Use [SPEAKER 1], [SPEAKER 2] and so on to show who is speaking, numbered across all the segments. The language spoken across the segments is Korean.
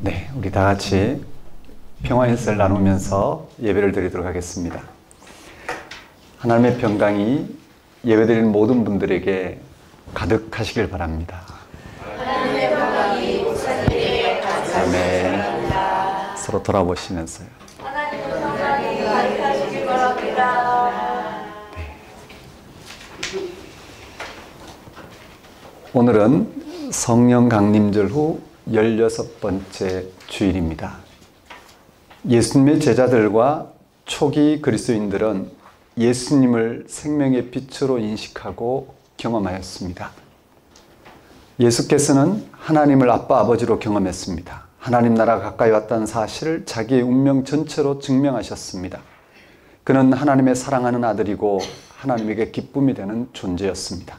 [SPEAKER 1] 네, 우리 다 같이 평화의 쌀 나누면서 예배를 드리도록 하겠습니다. 하나님의 평강이 예배드리는 모든 분들에게 가득하시길 바랍니다.
[SPEAKER 2] 하나님의 평강이 목사님에게 가득하시길 바랍니다.
[SPEAKER 1] 서로 돌아보시면서요.
[SPEAKER 2] 하나님의 평강이 가득하시길 바랍니다.
[SPEAKER 1] 네. 오늘은 성령 강림절 후 16번째 주일입니다. 예수님의 제자들과 초기 그리스도인들은 예수님을 생명의 빛으로 인식하고 경험하였습니다. 예수께서는 하나님을 아빠 아버지로 경험했습니다. 하나님 나라 가까이 왔다는 사실을 자기의 운명 전체로 증명하셨습니다. 그는 하나님의 사랑하는 아들이고 하나님에게 기쁨이 되는 존재였습니다.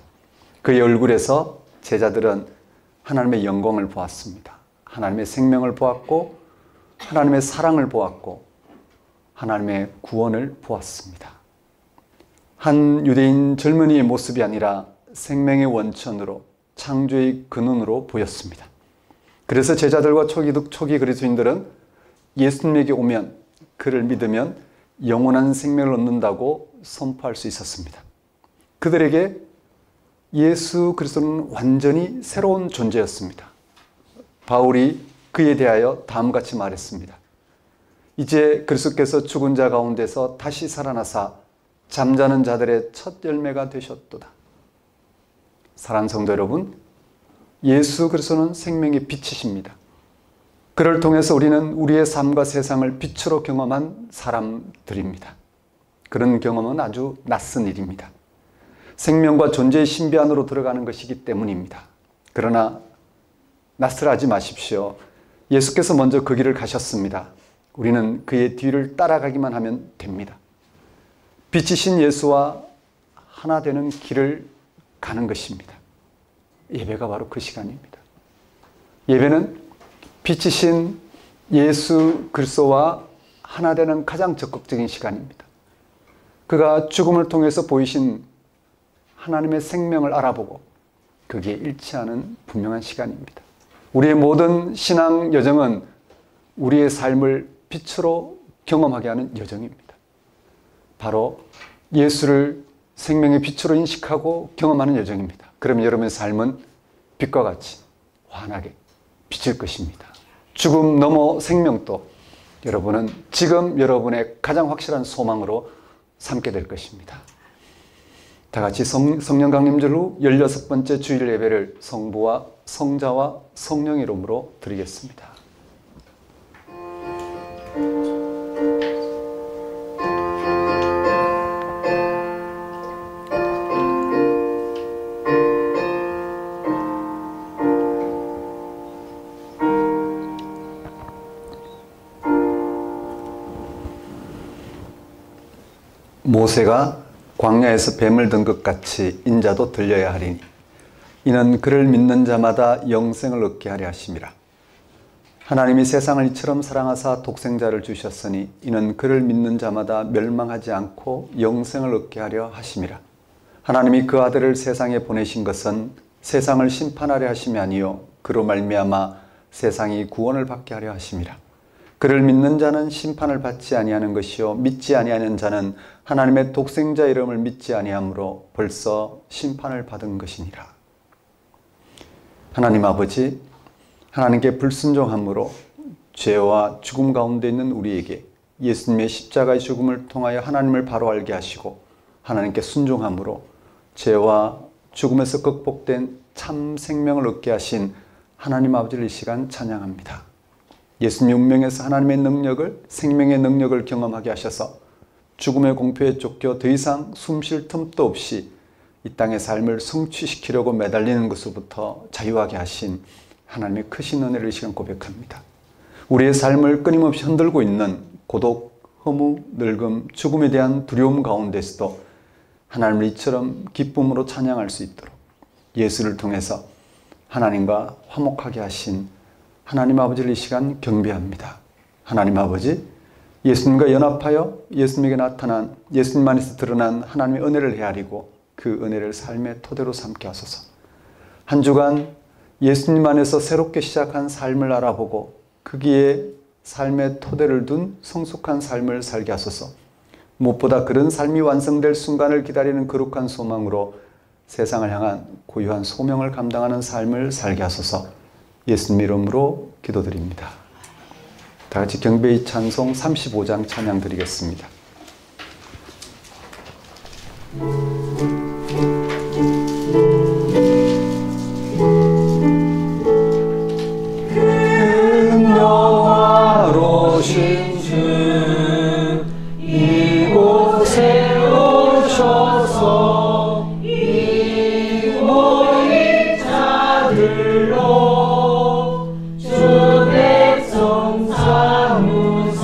[SPEAKER 1] 그의 얼굴에서 제자들은 하나님의 영광을 보았습니다. 하나님의 생명을 보았고 하나님의 사랑을 보았고 하나님의 구원을 보았습니다. 한 유대인 젊은이의 모습이 아니라 생명의 원천으로 창조의 근원으로 보였습니다. 그래서 제자들과 초기 그리스도인들은 예수님에게 오면 그를 믿으면 영원한 생명을 얻는다고 선포할 수 있었습니다. 그들에게 예수 그리스도는 완전히 새로운 존재였습니다. 바울이 그에 대하여 다음같이 말했습니다. 이제 그리스도께서 죽은 자 가운데서 다시 살아나사 잠자는 자들의 첫 열매가 되셨도다. 사랑하는 성도 여러분, 예수 그리스도는 생명의 빛이십니다. 그를 통해서 우리는 우리의 삶과 세상을 빛으로 경험한 사람들입니다. 그런 경험은 아주 낯선 일입니다. 생명과 존재의 신비 안으로 들어가는 것이기 때문입니다. 그러나 낯설하지 마십시오. 예수께서 먼저 그 길을 가셨습니다. 우리는 그의 뒤를 따라가기만 하면 됩니다. 빛이신 예수와 하나 되는 길을 가는 것입니다. 예배가 바로 그 시간입니다. 예배는 빛이신 예수 그리스도와 하나 되는 가장 적극적인 시간입니다. 그가 죽음을 통해서 보이신 하나님의 생명을 알아보고 거기에 일치하는 분명한 시간입니다. 우리의 모든 신앙 여정은 우리의 삶을 빛으로 경험하게 하는 여정입니다. 바로 예수를 생명의 빛으로 인식하고 경험하는 여정입니다. 그러면 여러분의 삶은 빛과 같이 환하게 비칠 것입니다. 죽음 넘어 생명도 여러분은 지금 여러분의 가장 확실한 소망으로 삼게 될 것입니다. 다 같이 성령 강림절 후 16번째 주일 예배를 성부와 성자와 성령 이름으로 드리겠습니다. 모세가 광야에서 뱀을 든 것 같이 인자도 들려야 하리니 이는 그를 믿는 자마다 영생을 얻게 하려 하심이라. 하나님이 세상을 이처럼 사랑하사 독생자를 주셨으니 이는 그를 믿는 자마다 멸망하지 않고 영생을 얻게 하려 하심이라. 하나님이 그 아들을 세상에 보내신 것은 세상을 심판하려 하심이 아니요 그로 말미암아 세상이 구원을 받게 하려 하심이라. 그를 믿는 자는 심판을 받지 아니하는 것이요 믿지 아니하는 자는 하나님의 독생자 이름을 믿지 아니하므로 벌써 심판을 받은 것이니라. 하나님 아버지, 하나님께 불순종함으로 죄와 죽음 가운데 있는 우리에게 예수님의 십자가의 죽음을 통하여 하나님을 바로 알게 하시고 하나님께 순종함으로 죄와 죽음에서 극복된 참 생명을 얻게 하신 하나님 아버지를 이 시간 찬양합니다. 예수님 운명에서 하나님의 능력을, 생명의 능력을 경험하게 하셔서 죽음의 공포에 쫓겨 더 이상 숨 쉴 틈도 없이 이 땅의 삶을 성취시키려고 매달리는 것으로부터 자유하게 하신 하나님의 크신 은혜를 이 시간 고백합니다. 우리의 삶을 끊임없이 흔들고 있는 고독, 허무, 늙음, 죽음에 대한 두려움 가운데서도 하나님을 이처럼 기쁨으로 찬양할 수 있도록 예수를 통해서 하나님과 화목하게 하신 하나님 아버지를 이 시간 경배합니다. 하나님 아버지, 예수님과 연합하여 예수님에게 나타난 예수님 안에서 드러난 하나님의 은혜를 헤아리고 그 은혜를 삶의 토대로 삼게 하소서. 한 주간 예수님 안에서 새롭게 시작한 삶을 알아보고 거기에 삶의 토대를 둔 성숙한 삶을 살게 하소서. 무엇보다 그런 삶이 완성될 순간을 기다리는 거룩한 소망으로 세상을 향한 고유한 소명을 감당하는 삶을 살게 하소서. 예수님 이름으로 기도드립니다. 다 같이 경배의 찬송 35장 찬양 드리겠습니다.
[SPEAKER 3] 영화로신 주 이곳에 오셔서 이 모인 자들로 주 백성 삼으사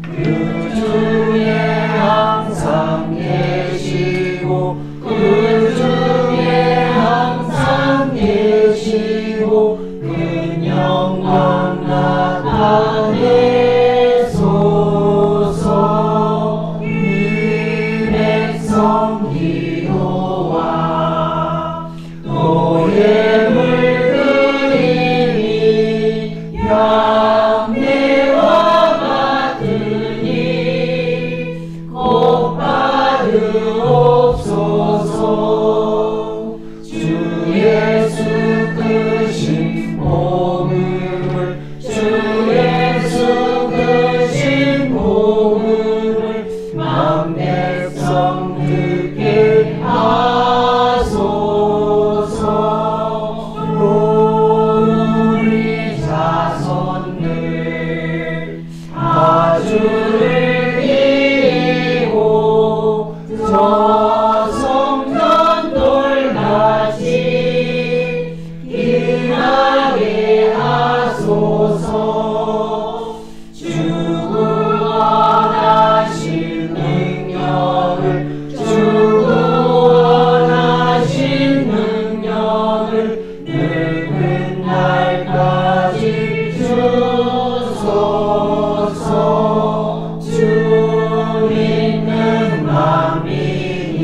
[SPEAKER 3] 그 중에 항상 계시고 그 중에 항상 계시고 그 영광 나타내소서. 이 백성 기도와 노예 물들이니 양내와 같으니 곧 받으옵소서. 주 예수 크신 복음을 주 예수 크신 복음을 만 백성 듣게 하소서. 우리 자손들 다 주를 이고 저 성전 돌같이 일하게 하소서. 주 구원하신 능력을 주 구원하신 능력을 늙은 날까지 주소서. 주 믿는 만민이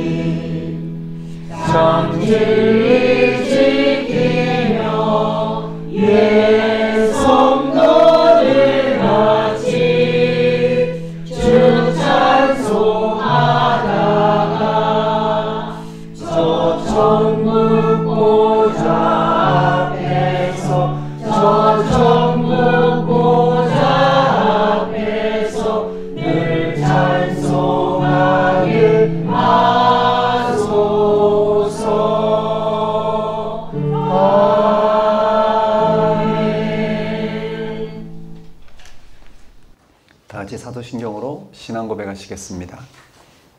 [SPEAKER 3] 정직히 지키며 옛 성도들 같이 주 찬송하다가 저 천국 보좌 앞에서 저 천국 보좌 앞에서 늘 찬송하게 하소서. 아멘.
[SPEAKER 1] 다 같이 사도신경으로 신앙 고백하시겠습니다.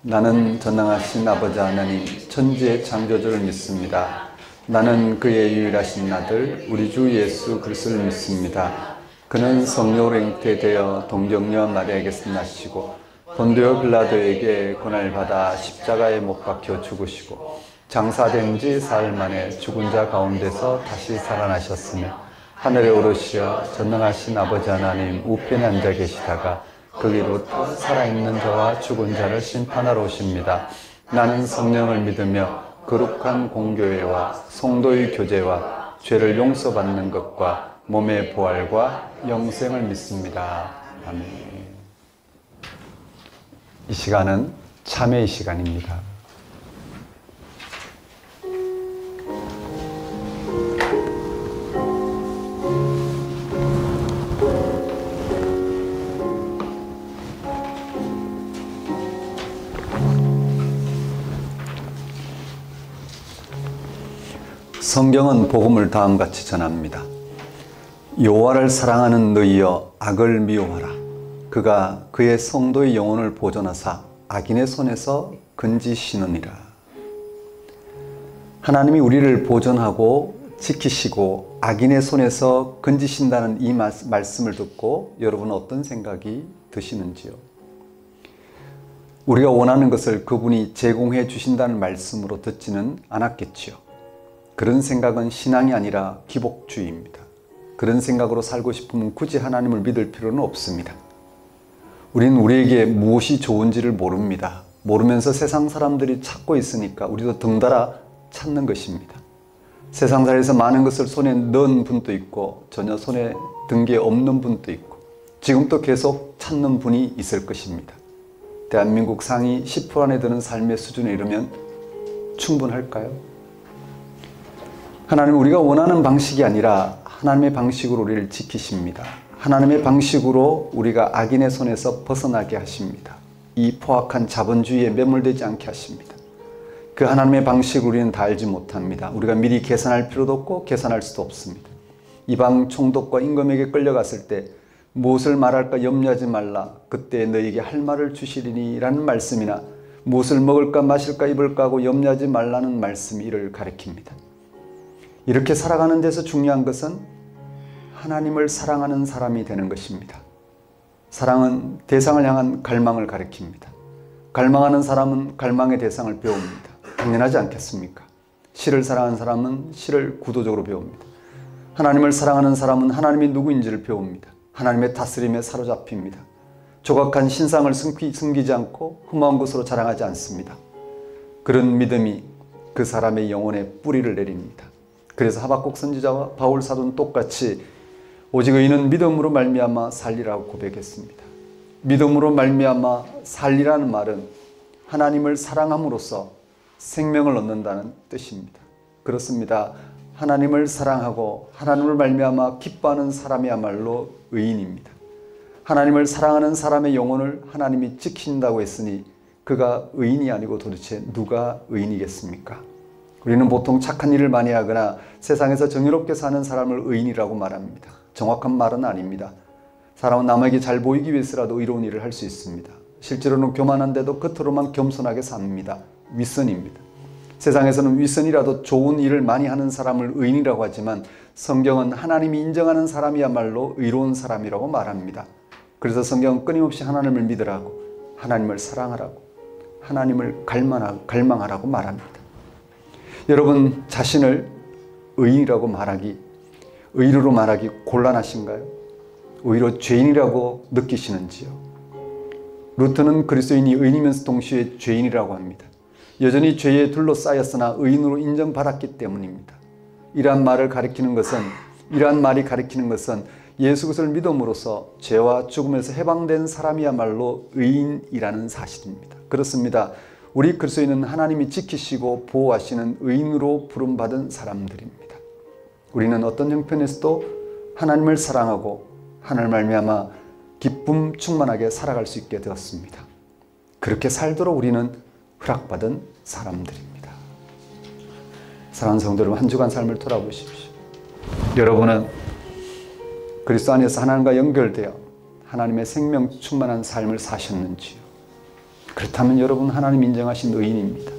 [SPEAKER 1] 나는 전능하신 아버지 하나님 천지의 창조주를 믿습니다. 나는 그의 유일하신 아들 우리 주 예수 그리스도를 믿습니다. 그는 성령으로 잉태되어 동정녀 마리아에게서 나시고 본디오 빌라도에게 고난을 받아 십자가에 못 박혀 죽으시고 장사된 지 사흘 만에 죽은 자 가운데서 다시 살아나셨으며 하늘에 오르시어 전능하신 아버지 하나님 우편에 앉아 계시다가 거기로부터 살아있는 자와 죽은 자를 심판하러 오십니다. 나는 성령을 믿으며 거룩한 공교회와 성도의 교제와 죄를 용서받는 것과 몸의 부활과 영생을 믿습니다. 아멘. 이 시간은 참회의 시간입니다. 성경은 복음을 다음같이 전합니다. 여호와를 사랑하는 너희여 악을 미워하라. 그가 그의 성도의 영혼을 보존하사 악인의 손에서 건지시느니라. 하나님이 우리를 보존하고 지키시고 악인의 손에서 건지신다는 이 말씀을 듣고 여러분은 어떤 생각이 드시는지요? 우리가 원하는 것을 그분이 제공해 주신다는 말씀으로 듣지는 않았겠지요. 그런 생각은 신앙이 아니라 기복주의입니다. 그런 생각으로 살고 싶으면 굳이 하나님을 믿을 필요는 없습니다. 우리는 우리에게 무엇이 좋은지를 모릅니다. 모르면서 세상 사람들이 찾고 있으니까 우리도 덩달아 찾는 것입니다. 세상살이에서 많은 것을 손에 넣은 분도 있고 전혀 손에 든 게 없는 분도 있고 지금도 계속 찾는 분이 있을 것입니다. 대한민국 상위 10% 안에 드는 삶의 수준에 이르면 충분할까요? 하나님은 우리가 원하는 방식이 아니라 하나님의 방식으로 우리를 지키십니다. 하나님의 방식으로 우리가 악인의 손에서 벗어나게 하십니다. 이 포악한 자본주의에 매몰되지 않게 하십니다. 그 하나님의 방식을 우리는 다 알지 못합니다. 우리가 미리 계산할 필요도 없고 계산할 수도 없습니다. 이방 총독과 임금에게 끌려갔을 때 무엇을 말할까 염려하지 말라. 그때 너에게 할 말을 주시리니 라는 말씀이나 무엇을 먹을까 마실까 입을까 하고 염려하지 말라는 말씀이 이를 가리킵니다. 이렇게 살아가는 데서 중요한 것은 하나님을 사랑하는 사람이 되는 것입니다. 사랑은 대상을 향한 갈망을 가리킵니다. 갈망하는 사람은 갈망의 대상을 배웁니다. 당연하지 않겠습니까? 시를 사랑하는 사람은 시를 구도적으로 배웁니다. 하나님을 사랑하는 사람은 하나님이 누구인지를 배웁니다. 하나님의 다스림에 사로잡힙니다. 조각한 신상을 숨기지 않고 흠모한 것으로 자랑하지 않습니다. 그런 믿음이 그 사람의 영혼에 뿌리를 내립니다. 그래서 하박국 선지자와 바울 사도는 똑같이 오직 의인은 믿음으로 말미암아 살리라고 고백했습니다. 믿음으로 말미암아 살리라는 말은 하나님을 사랑함으로써 생명을 얻는다는 뜻입니다. 그렇습니다. 하나님을 사랑하고 하나님을 말미암아 기뻐하는 사람이야말로 의인입니다. 하나님을 사랑하는 사람의 영혼을 하나님이 지킨다고 했으니 그가 의인이 아니고 도대체 누가 의인이겠습니까? 우리는 보통 착한 일을 많이 하거나 세상에서 정의롭게 사는 사람을 의인이라고 말합니다. 정확한 말은 아닙니다. 사람은 남에게 잘 보이기 위해서라도 의로운 일을 할 수 있습니다. 실제로는 교만한데도 겉으로만 겸손하게 삽니다. 윗선입니다. 세상에서는 윗선이라도 좋은 일을 많이 하는 사람을 의인이라고 하지만 성경은 하나님이 인정하는 사람이야말로 의로운 사람이라고 말합니다. 그래서 성경은 끊임없이 하나님을 믿으라고, 하나님을 사랑하라고, 하나님을 갈망하라고 말합니다. 여러분 자신을 의인이라고 말하기, 의인으로 말하기 곤란하신가요? 오히려 죄인이라고 느끼시는지요? 루터는 그리스도인이 의인이면서 동시에 죄인이라고 합니다. 여전히 죄에 둘러싸였으나 의인으로 인정받았기 때문입니다. 이러한 말이 가리키는 것은 예수 그리스도를 믿음으로써 죄와 죽음에서 해방된 사람이야말로 의인이라는 사실입니다. 그렇습니다. 우리 그리스도인은 하나님이 지키시고 보호하시는 의인으로 부름받은 사람들입니다. 우리는 어떤 형편에서도 하나님을 사랑하고 하나님을 말미암아 기쁨 충만하게 살아갈 수 있게 되었습니다. 그렇게 살도록 우리는 허락받은 사람들입니다. 사랑하는 성도 여러분, 한 주간 삶을 돌아보십시오. 여러분은 그리스도 안에서 하나님과 연결되어 하나님의 생명 충만한 삶을 사셨는지요? 그렇다면 여러분 하나님 인정하신 의인입니다.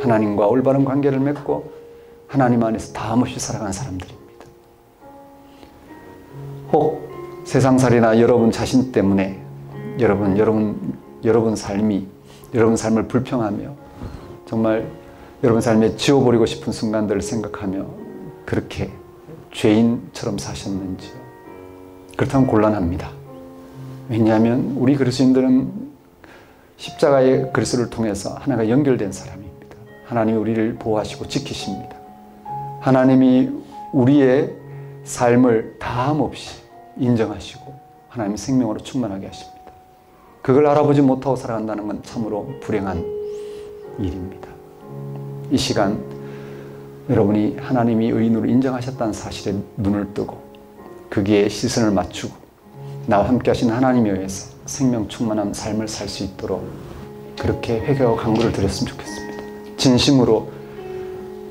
[SPEAKER 1] 하나님과 올바른 관계를 맺고 하나님 안에서 다함없이 살아가는 사람들입니다. 혹 세상살이나 여러분 자신 때문에 여러분 삶을 불평하며 정말 여러분 삶에 지워버리고 싶은 순간들을 생각하며 그렇게 죄인처럼 사셨는지요? 그렇다면 곤란합니다. 왜냐하면 우리 그리스도인들은 십자가의 그리스도를 통해서 하나가 연결된 사람입니다. 하나님이 우리를 보호하시고 지키십니다. 하나님이 우리의 삶을 다함없이 인정하시고 하나님의 생명으로 충만하게 하십니다. 그걸 알아보지 못하고 살아간다는 건 참으로 불행한 일입니다. 이 시간 여러분이 하나님이 의인으로 인정하셨다는 사실에 눈을 뜨고 거기에 시선을 맞추고 나와 함께 하신 하나님에 의해서 생명 충만한 삶을 살 수 있도록 그렇게 회개와 간구를 드렸으면 좋겠습니다. 진심으로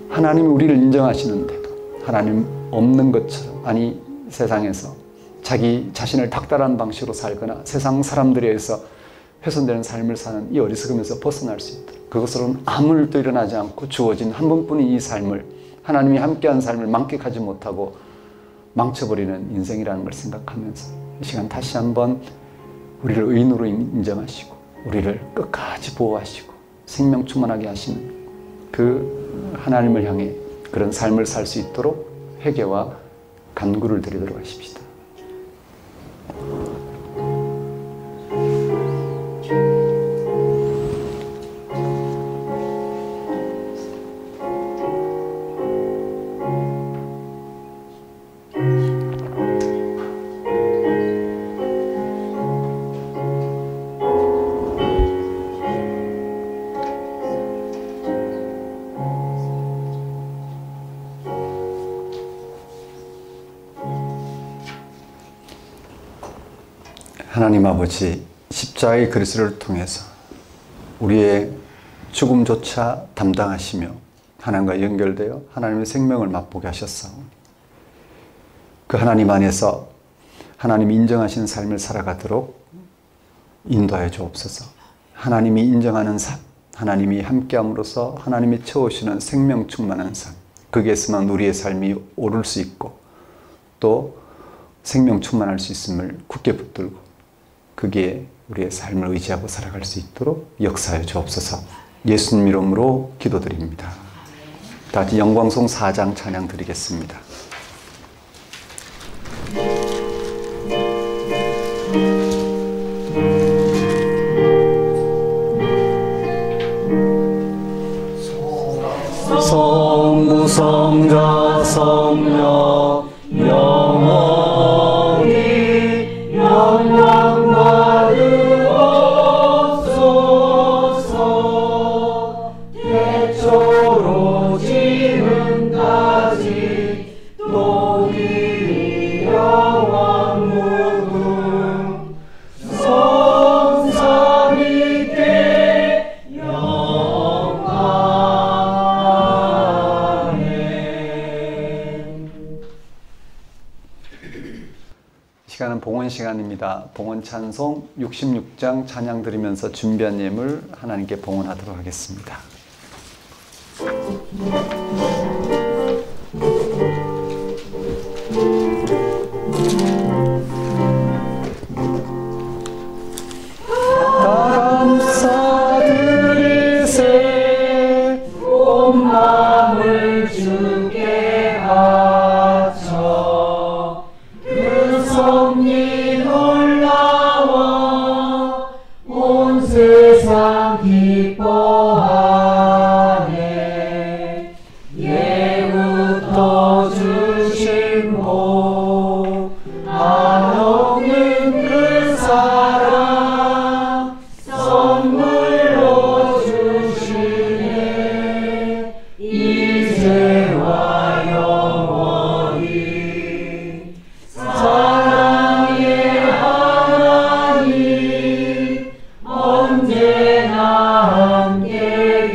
[SPEAKER 1] 하나님이 우리를 인정하시는데도 하나님 없는 것처럼, 아니 세상에서 자기 자신을 닥달하는 방식으로 살거나 세상 사람들에 의해서 훼손되는 삶을 사는 이 어리석음에서 벗어날 수 있도록, 그것으로는 아무 일도 일어나지 않고 주어진 한 번뿐인 이 삶을, 하나님이 함께한 삶을 만끽하지 못하고 망쳐버리는 인생이라는 걸 생각하면서 이 시간 다시 한번 우리를 의인으로 인정하시고 우리를 끝까지 보호하시고 생명 충만하게 하시는 그 하나님을 향해 그런 삶을 살 수 있도록 회개와 간구를 드리도록 하십시다. 하나님 아버지, 십자가의 그리스도를 통해서 우리의 죽음조차 담당하시며 하나님과 연결되어 하나님의 생명을 맛보게 하셨사오니 그 하나님 안에서 하나님이 인정하시는 삶을 살아가도록 인도하여 주옵소서. 하나님이 인정하는 삶, 하나님이 함께함으로써 하나님이 채우시는 생명 충만한 삶, 거기에서만 우리의 삶이 오를 수 있고 또 생명 충만할 수 있음을 굳게 붙들고 거기에 우리의 삶을 의지하고 살아갈 수 있도록 역사하여 주옵소서. 예수님 이름으로 기도드립니다. 다시 영광송 4장 찬양 드리겠습니다.
[SPEAKER 3] 성부 성자 성령 영원히 영광 받으옵소서. 태초로 지금까지 또 이 영원 무궁 성삼위께
[SPEAKER 1] 시간은 봉헌 시간입니다. 봉헌 찬송 66장 찬양 드리면서 준비한 예물 하나님께 봉헌하도록 하겠습니다.
[SPEAKER 3] 감사드리세 온 마음을 주께 바쳐 그 섭리 놀라워 온 세상 기뻐하네. 예부터 주신 복 한없는 그 사랑 선물로 주시네. 이제와 영원히 사랑의 하나님 언제나 함께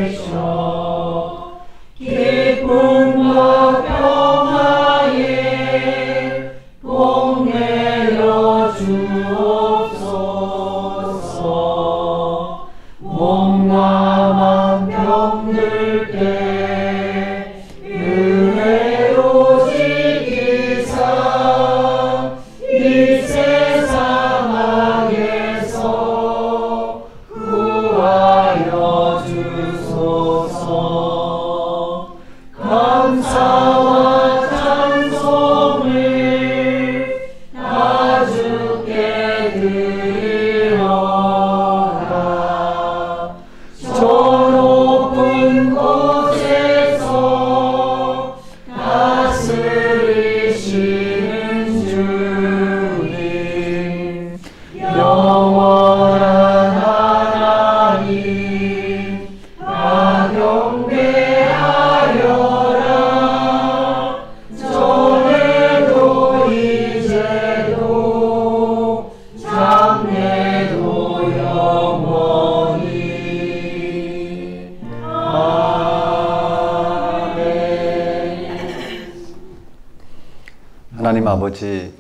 [SPEAKER 3] 계셔. 기쁨과 평화에 복내려 주옵소서. 몸과 맘 병들 때 은혜로 지키사 이 세상 악에서 구하여 주소서. 감사와 찬송을 다 주께 드리오라. 저 높은 곳에서 다스리시는 주님 영원한 하나님 다 경배하여라. 전에도 이제도 장래도 영원히 아멘.
[SPEAKER 1] 하나님 아버지,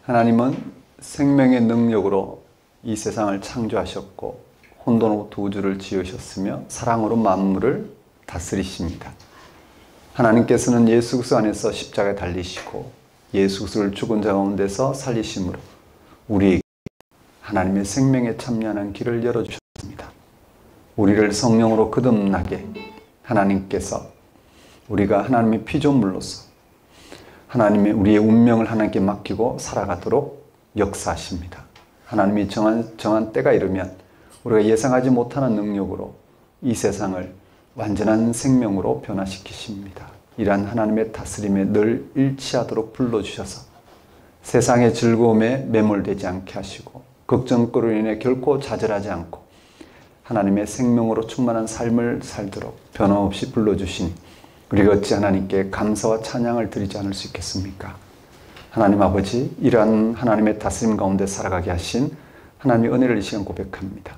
[SPEAKER 1] 하나님은 생명의 능력으로 이 세상을 창조하셨고 혼돈으로부터 우주를 지으셨으며 사랑으로 만물을 다스리십니다. 하나님께서는 예수 그리스도 안에서 십자가에 달리시고 예수 그리스도를 죽은 자 가운데서 살리심으로 우리 하나님의 생명에 참여하는 길을 열어주셨습니다. 우리를 성령으로 거듭나게 하나님께서 우리가 하나님의 피조물로서 하나님의 우리의 운명을 하나님께 맡기고 살아가도록 역사하십니다. 하나님이 정한 때가 이르면 우리가 예상하지 못하는 능력으로 이 세상을 완전한 생명으로 변화시키십니다. 이러한 하나님의 다스림에 늘 일치하도록 불러주셔서 세상의 즐거움에 매몰되지 않게 하시고 걱정거리로 인해 결코 좌절하지 않고 하나님의 생명으로 충만한 삶을 살도록 변함없이 불러주시니 우리가 어찌 하나님께 감사와 찬양을 드리지 않을 수 있겠습니까? 하나님 아버지, 이러한 하나님의 다스림 가운데 살아가게 하신 하나님의 은혜를 이 시간 고백합니다.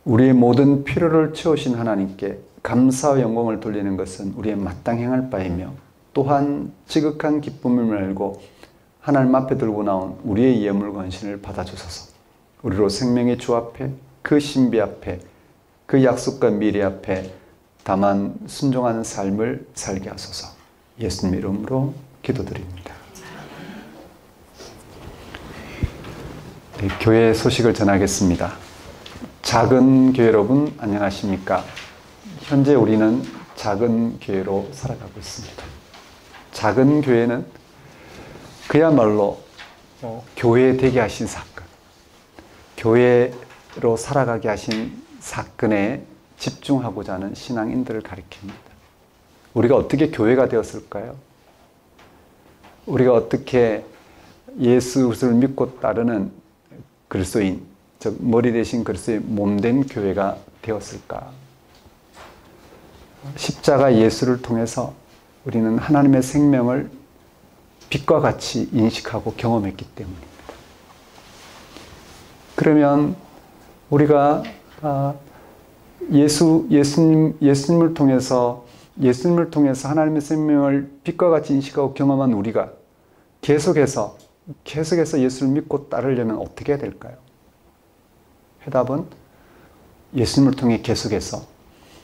[SPEAKER 1] 우리의 모든 필요를 채우신 하나님께 감사와 영광을 돌리는 것은 우리의 마땅히 행할 바이며, 또한 지극한 기쁨을 알고 하나님 앞에 들고 나온 우리의 예물 권신을 받아주소서. 우리로 생명의 주 앞에, 그 신비 앞에, 그 약속과 미래 앞에 다만 순종하는 삶을 살게 하소서. 예수님 이름으로 기도드립니다. 네, 교회 소식을 전하겠습니다. 작은 교회 여러분 안녕하십니까? 현재 우리는 작은 교회로 살아가고 있습니다. 작은 교회는 그야말로 교회 되게 하신 사건, 교회로 살아가게 하신 사건에 집중하고자 하는 신앙인들을 가리킵니다. 우리가 어떻게 교회가 되었을까요? 우리가 어떻게 예수를 믿고 따르는 그리스도인, 즉 머리 대신 그리스도의 몸된 교회가 되었을까? 십자가 예수를 통해서 우리는 하나님의 생명을 빛과 같이 인식하고 경험했기 때문입니다. 그러면 우리가 예수님을 통해서 하나님의 생명을 빛과 같이 인식하고 경험한 우리가 계속해서 예수를 믿고 따르려면 어떻게 해야 될까요? 해답은 예수님을 통해 계속해서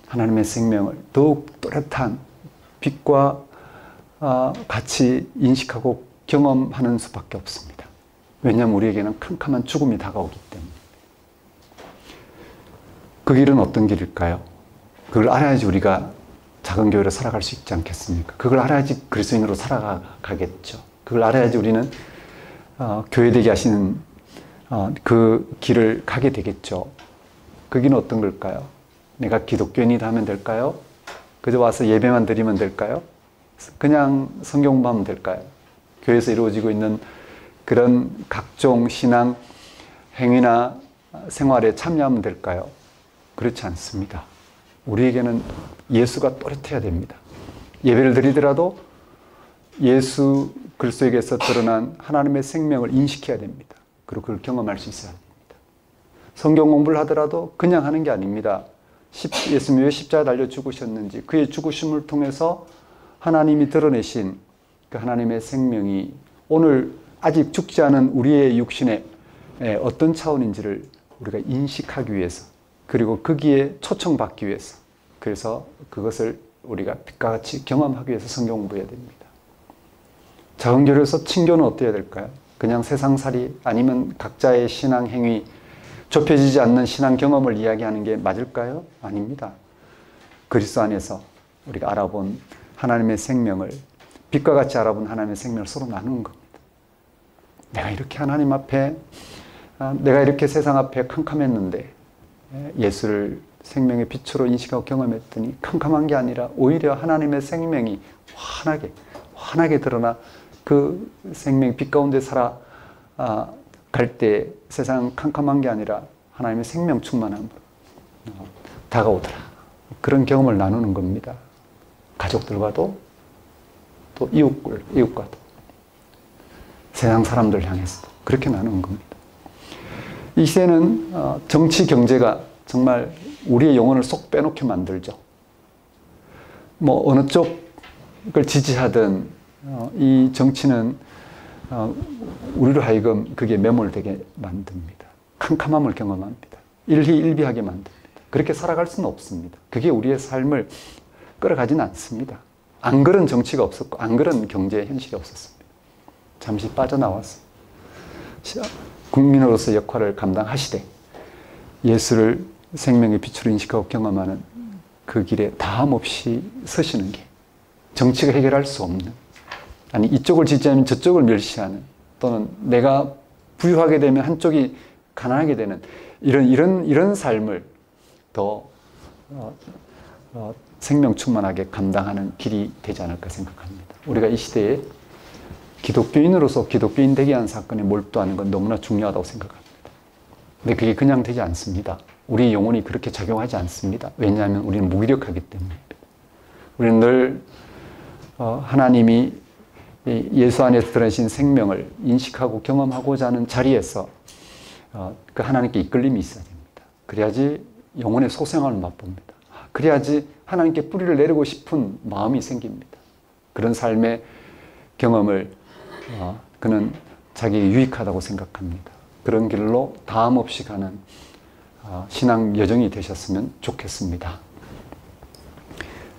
[SPEAKER 1] 하나님의 생명을 더욱 또렷한 빛과 같이 인식하고 경험하는 수밖에 없습니다. 왜냐하면 우리에게는 캄캄한 죽음이 다가오기 때문에. 그 길은 어떤 길일까요? 그걸 알아야지 우리가 작은 교회로 살아갈 수 있지 않겠습니까? 그걸 알아야지 그리스도인으로 살아가겠죠. 그걸 알아야지 우리는 교회 되게 하시는 그 길을 가게 되겠죠. 그 길은 어떤 걸까요? 내가 기독교인이다 하면 될까요? 그저 와서 예배만 드리면 될까요? 그냥 성경 공부하면 될까요? 교회에서 이루어지고 있는 그런 각종 신앙 행위나 생활에 참여하면 될까요? 그렇지 않습니다. 우리에게는 예수가 또렷해야 됩니다. 예배를 드리더라도 예수 그리스도에게서 드러난 하나님의 생명을 인식해야 됩니다. 그리고 그걸 경험할 수 있어야 됩니다. 성경 공부를 하더라도 그냥 하는 게 아닙니다. 예수님이 왜 십자가에 달려 죽으셨는지, 그의 죽으심을 통해서 하나님이 드러내신 그 하나님의 생명이 오늘 아직 죽지 않은 우리의 육신의 어떤 차원인지를 우리가 인식하기 위해서, 그리고 거기에 초청받기 위해서, 그래서 그것을 우리가 빛과 같이 경험하기 위해서 성경 공부해야 됩니다. 작은 교회에서 친교는 어떻게 해야 될까요? 그냥 세상살이, 아니면 각자의 신앙 행위, 좁혀지지 않는 신앙 경험을 이야기하는 게 맞을까요? 아닙니다. 그리스도 안에서 우리가 알아본 하나님의 생명을, 빛과 같이 알아본 하나님의 생명을 서로 나누는 겁니다. 내가 이렇게 하나님 앞에, 내가 이렇게 세상 앞에 캄캄했는데 예수를 생명의 빛으로 인식하고 경험했더니 캄캄한 게 아니라 오히려 하나님의 생명이 환하게 드러나 그 생명이 빛 가운데 살아갈 때 세상 캄캄한 게 아니라 하나님의 생명 충만함으로 다가오더라. 그런 경험을 나누는 겁니다. 가족들과도, 또 이웃과도, 세상 사람들 향해서도 그렇게 나누는 겁니다. 이 시대는 정치, 경제가 정말 우리의 영혼을 쏙 빼놓게 만들죠. 뭐 어느 쪽을 지지하든 이 정치는 우리로 하여금 그게 매몰되게 만듭니다. 캄캄함을 경험합니다. 일희일비하게 만듭니다. 그렇게 살아갈 수는 없습니다. 그게 우리의 삶을 끌어가지는 않습니다. 안 그런 정치가 없었고 안 그런 경제 현실이 없었습니다. 잠시 빠져나와서 국민으로서 역할을 감당하시되 예수를 생명의 빛으로 인식하고 경험하는 그 길에 다함없이 서시는 게, 정치가 해결할 수 없는, 아니 이쪽을 지지하면 저쪽을 멸시하는, 또는 내가 부유하게 되면 한쪽이 가난하게 되는 이런 삶을 더 생명 충만하게 감당하는 길이 되지 않을까 생각합니다. 우리가 이 시대에 기독교인으로서 기독교인 되게 하는 사건에 몰두하는 건 너무나 중요하다고 생각합니다. 근데 그게 그냥 되지 않습니다. 우리 영혼이 그렇게 작용하지 않습니다. 왜냐하면 우리는 무기력하기 때문입니다. 우리는 늘 하나님이 예수 안에서 드러내신 생명을 인식하고 경험하고자 하는 자리에서 그 하나님께 이끌림이 있어야 됩니다. 그래야지 영혼의 소생함을 맛봅니다. 그래야지 하나님께 뿌리를 내리고 싶은 마음이 생깁니다. 그런 삶의 경험을 그는 자기에게 유익하다고 생각합니다. 그런 길로 다함 없이 가는 신앙 여정이 되셨으면 좋겠습니다.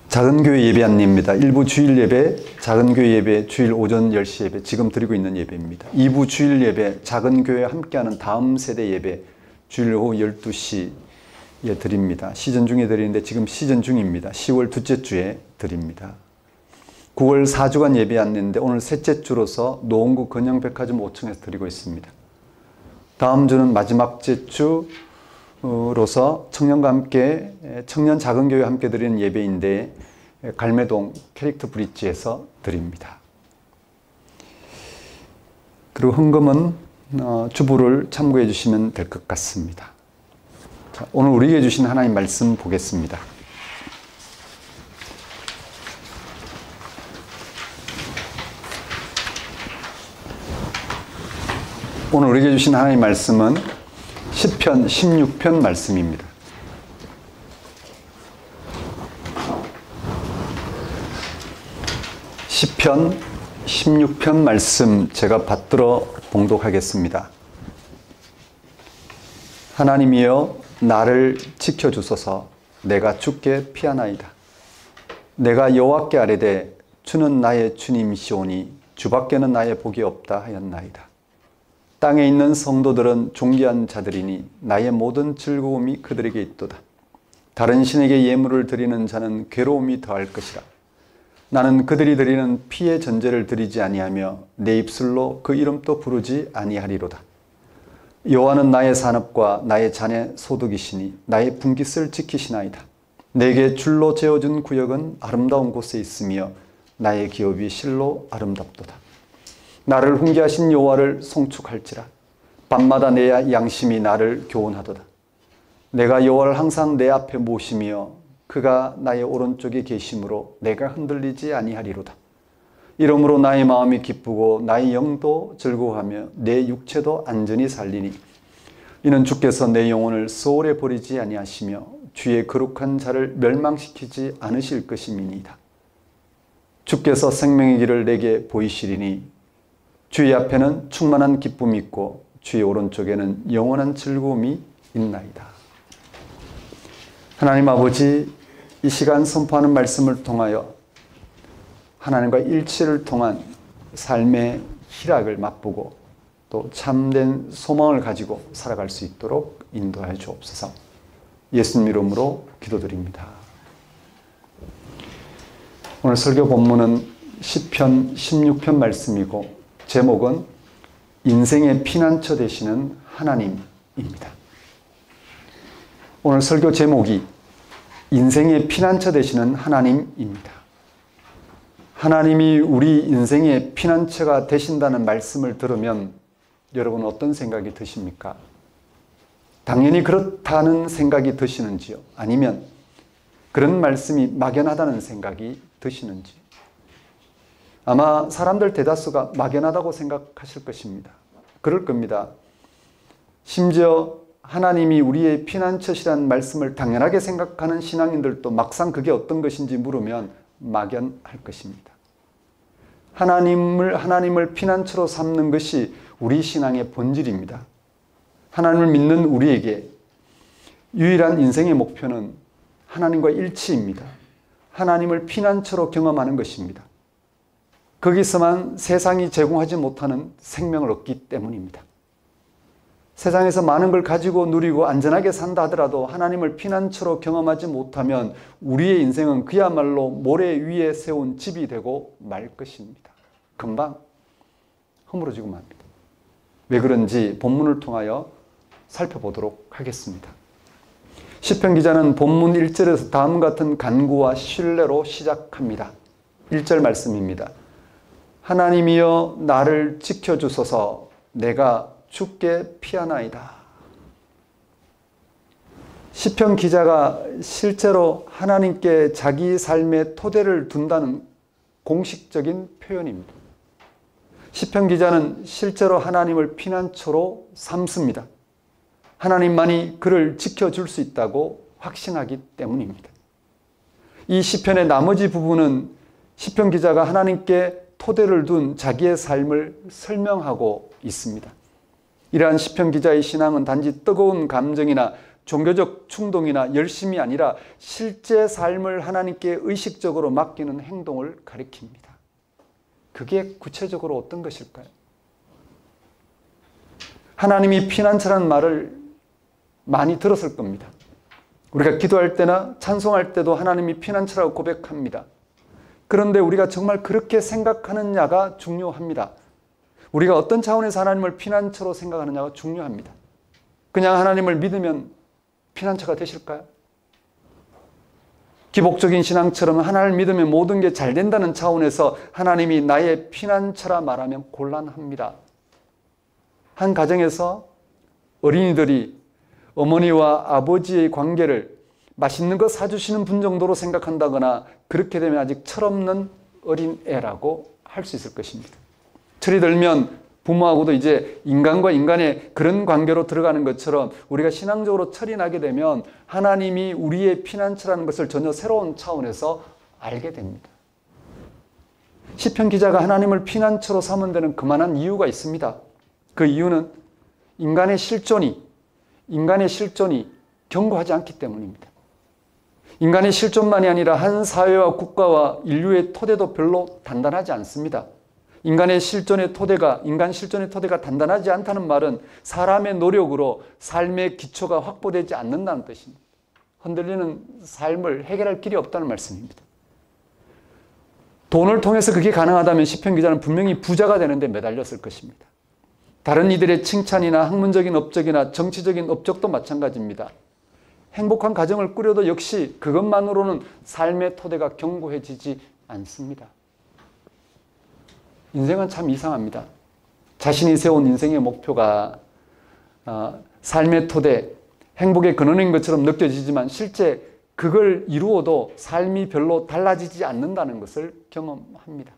[SPEAKER 1] 작은 교회 예배 안내입니다. 1부 주일 예배, 작은 교회 예배, 주일 오전 10시 예배, 지금 드리고 있는 예배입니다. 2부 주일 예배, 작은 교회와 함께하는 다음 세대 예배, 주일 오후 12시에 드립니다. 시즌 중에 드리는데 지금 시즌 중입니다. 10월 둘째 주에 드립니다. 9월 4주간 예배 안내인데 오늘 셋째 주로서 노원구 건양백화점 5층에서 드리고 있습니다. 다음 주는 마지막 주로서 청년과 함께, 청년 작은 교회와 함께 드리는 예배인데 갈매동 캐릭터 브릿지에서 드립니다. 그리고 헌금은 주부를 참고해 주시면 될 것 같습니다. 자, 오늘 우리에게 주신 하나님 말씀 보겠습니다. 오늘 우리에게 주신 하나님 말씀은 시편 16편 말씀입니다. 시편 16편 말씀 제가 받들어 봉독하겠습니다. 하나님이여 나를 지켜주소서. 내가 주께 피하나이다. 내가 여호와께 아뢰되 주는 나의 주님이시오니 주밖에는 나의 복이 없다 하였나이다. 땅에 있는 성도들은 존귀한 자들이니 나의 모든 즐거움이 그들에게 있도다. 다른 신에게 예물을 드리는 자는 괴로움이 더할 것이라. 나는 그들이 드리는 피의 전제를 드리지 아니하며 내 입술로 그 이름도 부르지 아니하리로다. 여호와는 나의 산업과 나의 잔의 소득이시니 나의 분깃을 지키시나이다. 내게 줄로 재어준 구역은 아름다운 곳에 있으며 나의 기업이 실로 아름답도다. 나를 훈계하신 여호와를 송축할지라. 밤마다 내 양심이 나를 교훈하도다. 내가 여호와를 항상 내 앞에 모시며 그가 나의 오른쪽에 계심으로 내가 흔들리지 아니하리로다. 이러므로 나의 마음이 기쁘고 나의 영도 즐거워하며 내 육체도 안전히 살리니 이는 주께서 내 영혼을 소홀히 버리지 아니하시며 주의 거룩한 자를 멸망시키지 않으실 것임이니이다. 주께서 생명의 길을 내게 보이시리니 주의 앞에는 충만한 기쁨이 있고 주의 오른쪽에는 영원한 즐거움이 있나이다. 하나님 아버지, 이 시간 선포하는 말씀을 통하여 하나님과 일치를 통한 삶의 희락을 맛보고 또 참된 소망을 가지고 살아갈 수 있도록 인도하여 주옵소서. 예수님 이름으로 기도드립니다. 오늘 설교 본문은 시편 16편 말씀이고 제목은 인생의 피난처 되시는 하나님입니다. 오늘 설교 제목이 인생의 피난처 되시는 하나님입니다. 하나님이 우리 인생의 피난처가 되신다는 말씀을 들으면 여러분 어떤 생각이 드십니까? 당연히 그렇다는 생각이 드시는지요? 아니면 그런 말씀이 막연하다는 생각이 드시는지? 아마 사람들 대다수가 막연하다고 생각하실 것입니다. 그럴 겁니다. 심지어 하나님이 우리의 피난처시라는 말씀을 당연하게 생각하는 신앙인들도 막상 그게 어떤 것인지 물으면 막연할 것입니다. 하나님을 피난처로 삼는 것이 우리 신앙의 본질입니다. 하나님을 믿는 우리에게 유일한 인생의 목표는 하나님과 일치입니다. 하나님을 피난처로 경험하는 것입니다. 거기서만 세상이 제공하지 못하는 생명을 얻기 때문입니다. 세상에서 많은 걸 가지고 누리고 안전하게 산다 하더라도 하나님을 피난처로 경험하지 못하면 우리의 인생은 그야말로 모래 위에 세운 집이 되고 말 것입니다. 금방 허물어지고 맙니다. 왜 그런지 본문을 통하여 살펴보도록 하겠습니다. 시편 기자는 본문 1절에서 다음과 같은 간구와 신뢰로 시작합니다. 1절 말씀입니다. 하나님이여 나를 지켜주소서. 내가 주께 피하나이다. 시편 기자가 실제로 하나님께 자기 삶의 토대를 둔다는 공식적인 표현입니다. 시편 기자는 실제로 하나님을 피난처로 삼습니다. 하나님만이 그를 지켜줄 수 있다고 확신하기 때문입니다. 이 시편의 나머지 부분은 시편 기자가 하나님께 토대를 둔 자기의 삶을 설명하고 있습니다. 이러한 시편 기자의 신앙은 단지 뜨거운 감정이나 종교적 충동이나 열심이 아니라 실제 삶을 하나님께 의식적으로 맡기는 행동을 가리킵니다. 그게 구체적으로 어떤 것일까요? 하나님이 피난처라는 말을 많이 들었을 겁니다. 우리가 기도할 때나 찬송할 때도 하나님이 피난처라고 고백합니다. 그런데 우리가 정말 그렇게 생각하느냐가 중요합니다. 우리가 어떤 차원에서 하나님을 피난처로 생각하느냐가 중요합니다. 그냥 하나님을 믿으면 피난처가 되실까요? 기복적인 신앙처럼 하나님을 믿으면 모든 게 잘 된다는 차원에서 하나님이 나의 피난처라 말하면 곤란합니다. 한 가정에서 어린이들이 어머니와 아버지의 관계를 맛있는 거 사주시는 분 정도로 생각한다거나 그렇게 되면 아직 철없는 어린애라고 할 수 있을 것입니다. 철이 들면 부모하고도 이제 인간과 인간의 그런 관계로 들어가는 것처럼 우리가 신앙적으로 철이 나게 되면 하나님이 우리의 피난처라는 것을 전혀 새로운 차원에서 알게 됩니다. 시편 기자가 하나님을 피난처로 삼은 데는 그만한 이유가 있습니다. 그 이유는 인간의 실존이 견고하지 않기 때문입니다. 인간의 실존만이 아니라 한 사회와 국가와 인류의 토대도 별로 단단하지 않습니다. 인간 실존의 토대가 단단하지 않다는 말은 사람의 노력으로 삶의 기초가 확보되지 않는다는 뜻입니다. 흔들리는 삶을 해결할 길이 없다는 말씀입니다. 돈을 통해서 그게 가능하다면 시편 기자는 분명히 부자가 되는데 매달렸을 것입니다. 다른 이들의 칭찬이나 학문적인 업적이나 정치적인 업적도 마찬가지입니다. 행복한 가정을 꾸려도 역시 그것만으로는 삶의 토대가 견고해지지 않습니다. 인생은 참 이상합니다. 자신이 세운 인생의 목표가 삶의 토대, 행복의 근원인 것처럼 느껴지지만 실제 그걸 이루어도 삶이 별로 달라지지 않는다는 것을 경험합니다.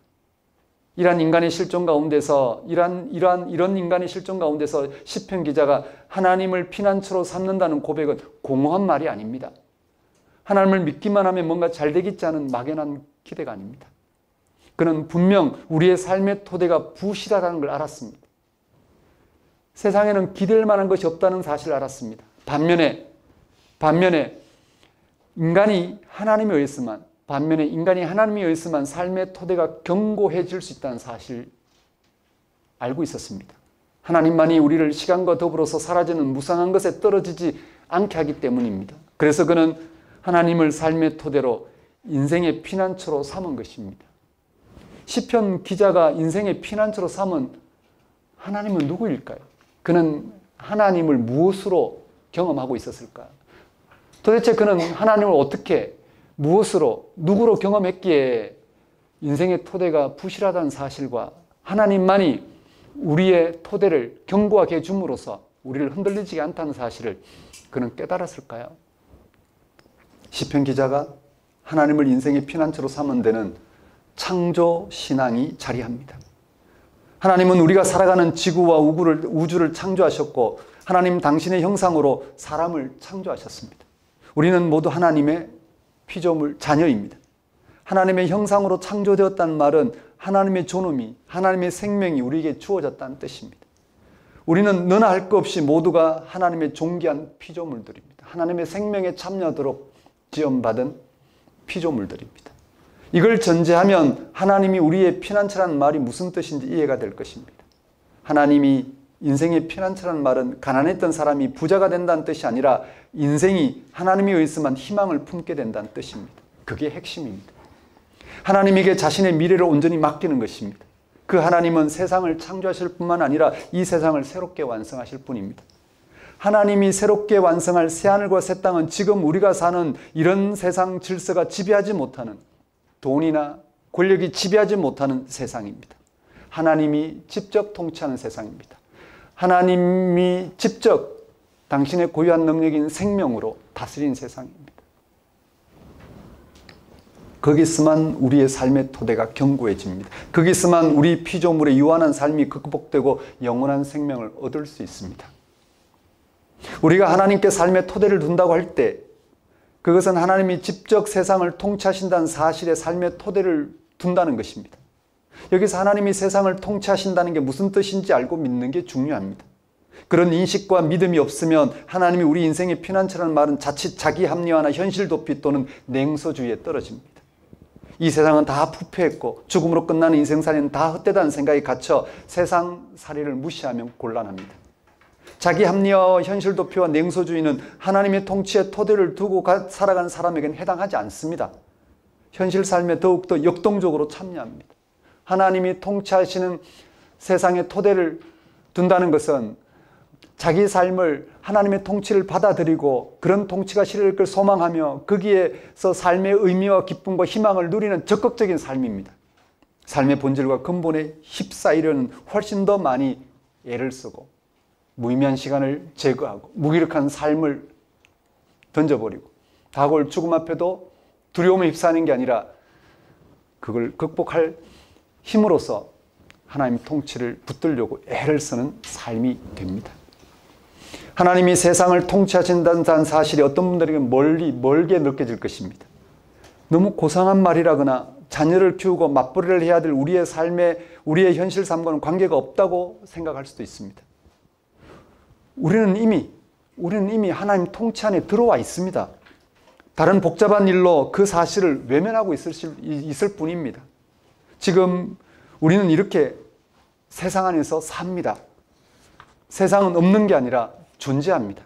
[SPEAKER 1] 이런 인간의 실존 가운데서 이런 인간의 실존 가운데서 시편 기자가 하나님을 피난처로 삼는다는 고백은 공허한 말이 아닙니다. 하나님을 믿기만 하면 뭔가 잘 되겠지 않은 막연한 기대가 아닙니다. 그는 분명 우리의 삶의 토대가 부실하다는 걸 알았습니다. 세상에는 기댈 만한 것이 없다는 사실을 알았습니다. 반면에 인간이 하나님에 의해서만 삶의 토대가 견고해질 수 있다는 사실을 알고 있었습니다. 하나님만이 우리를 시간과 더불어서 사라지는 무상한 것에 떨어지지 않게 하기 때문입니다. 그래서 그는 하나님을 삶의 토대로 인생의 피난처로 삼은 것입니다. 시편 기자가 인생의 피난처로 삼은 하나님은 누구일까요? 그는 하나님을 무엇으로 경험하고 있었을까요? 도대체 그는 하나님을 어떻게, 무엇으로, 누구로 경험했기에 인생의 토대가 부실하다는 사실과 하나님만이 우리의 토대를 견고하게 해줌으로써 우리를 흔들리지 않다는 사실을 그는 깨달았을까요? 시편 기자가 하나님을 인생의 피난처로 삼은 데는 창조 신앙이 자리합니다. 하나님은 우리가 살아가는 지구와 우주를 창조하셨고 하나님 당신의 형상으로 사람을 창조하셨습니다. 우리는 모두 하나님의 피조물 자녀입니다. 하나님의 형상으로 창조되었다는 말은 하나님의 존엄이, 하나님의 생명이 우리에게 주어졌다는 뜻입니다. 우리는 너나 할 것 없이 모두가 하나님의 존귀한 피조물들입니다. 하나님의 생명에 참여하도록 지음받은 피조물들입니다. 이걸 전제하면 하나님이 우리의 피난처라는 말이 무슨 뜻인지 이해가 될 것입니다. 하나님이 인생의 피난처라는 말은 가난했던 사람이 부자가 된다는 뜻이 아니라 인생이 하나님에 의해서만 희망을 품게 된다는 뜻입니다. 그게 핵심입니다. 하나님에게 자신의 미래를 온전히 맡기는 것입니다. 그 하나님은 세상을 창조하실 뿐만 아니라 이 세상을 새롭게 완성하실 분입니다. 하나님이 새롭게 완성할 새하늘과 새 땅은 지금 우리가 사는 이런 세상 질서가 지배하지 못하는, 돈이나 권력이 지배하지 못하는 세상입니다. 하나님이 직접 통치하는 세상입니다. 하나님이 직접 당신의 고유한 능력인 생명으로 다스린 세상입니다. 거기서만 우리의 삶의 토대가 견고해집니다. 거기서만 우리 피조물의 유한한 삶이 극복되고 영원한 생명을 얻을 수 있습니다. 우리가 하나님께 삶의 토대를 둔다고 할 때 그것은 하나님이 직접 세상을 통치하신다는 사실에 삶의 토대를 둔다는 것입니다. 여기서 하나님이 세상을 통치하신다는 게 무슨 뜻인지 알고 믿는 게 중요합니다. 그런 인식과 믿음이 없으면 하나님이 우리 인생의 피난처라는 말은 자칫 자기 합리화나 현실 도피 또는 냉소주의에 떨어집니다. 이 세상은 다 부패했고 죽음으로 끝나는 인생살이는 다 헛되다는 생각에 갇혀 세상살이를 무시하면 곤란합니다. 자기 합리화와 현실 도피와 냉소주의는 하나님의 통치에 토대를 두고 살아가는 사람에게는 해당하지 않습니다. 현실 삶에 더욱더 역동적으로 참여합니다. 하나님이 통치하시는 세상의 토대를 둔다는 것은 자기 삶을 하나님의 통치를 받아들이고 그런 통치가 실현될 걸 소망하며 거기에서 삶의 의미와 기쁨과 희망을 누리는 적극적인 삶입니다. 삶의 본질과 근본에 휩싸이려는 훨씬 더 많이 애를 쓰고 무의미한 시간을 제거하고 무기력한 삶을 던져버리고 다가올 죽음 앞에도 두려움에 휩싸이는 게 아니라 그걸 극복할 힘으로써 하나님 통치를 붙들려고 애를 쓰는 삶이 됩니다. 하나님이 세상을 통치하신다는 사실이 어떤 분들에게 멀게 느껴질 것입니다. 너무 고상한 말이라거나 자녀를 키우고 맞벌이를 해야 될 우리의 우리의 현실 삶과는 관계가 없다고 생각할 수도 있습니다. 우리는 이미 하나님 통치 안에 들어와 있습니다. 다른 복잡한 일로 그 사실을 외면하고 있을 뿐입니다. 지금 우리는 이렇게 세상 안에서 삽니다. 세상은 없는 게 아니라 존재합니다.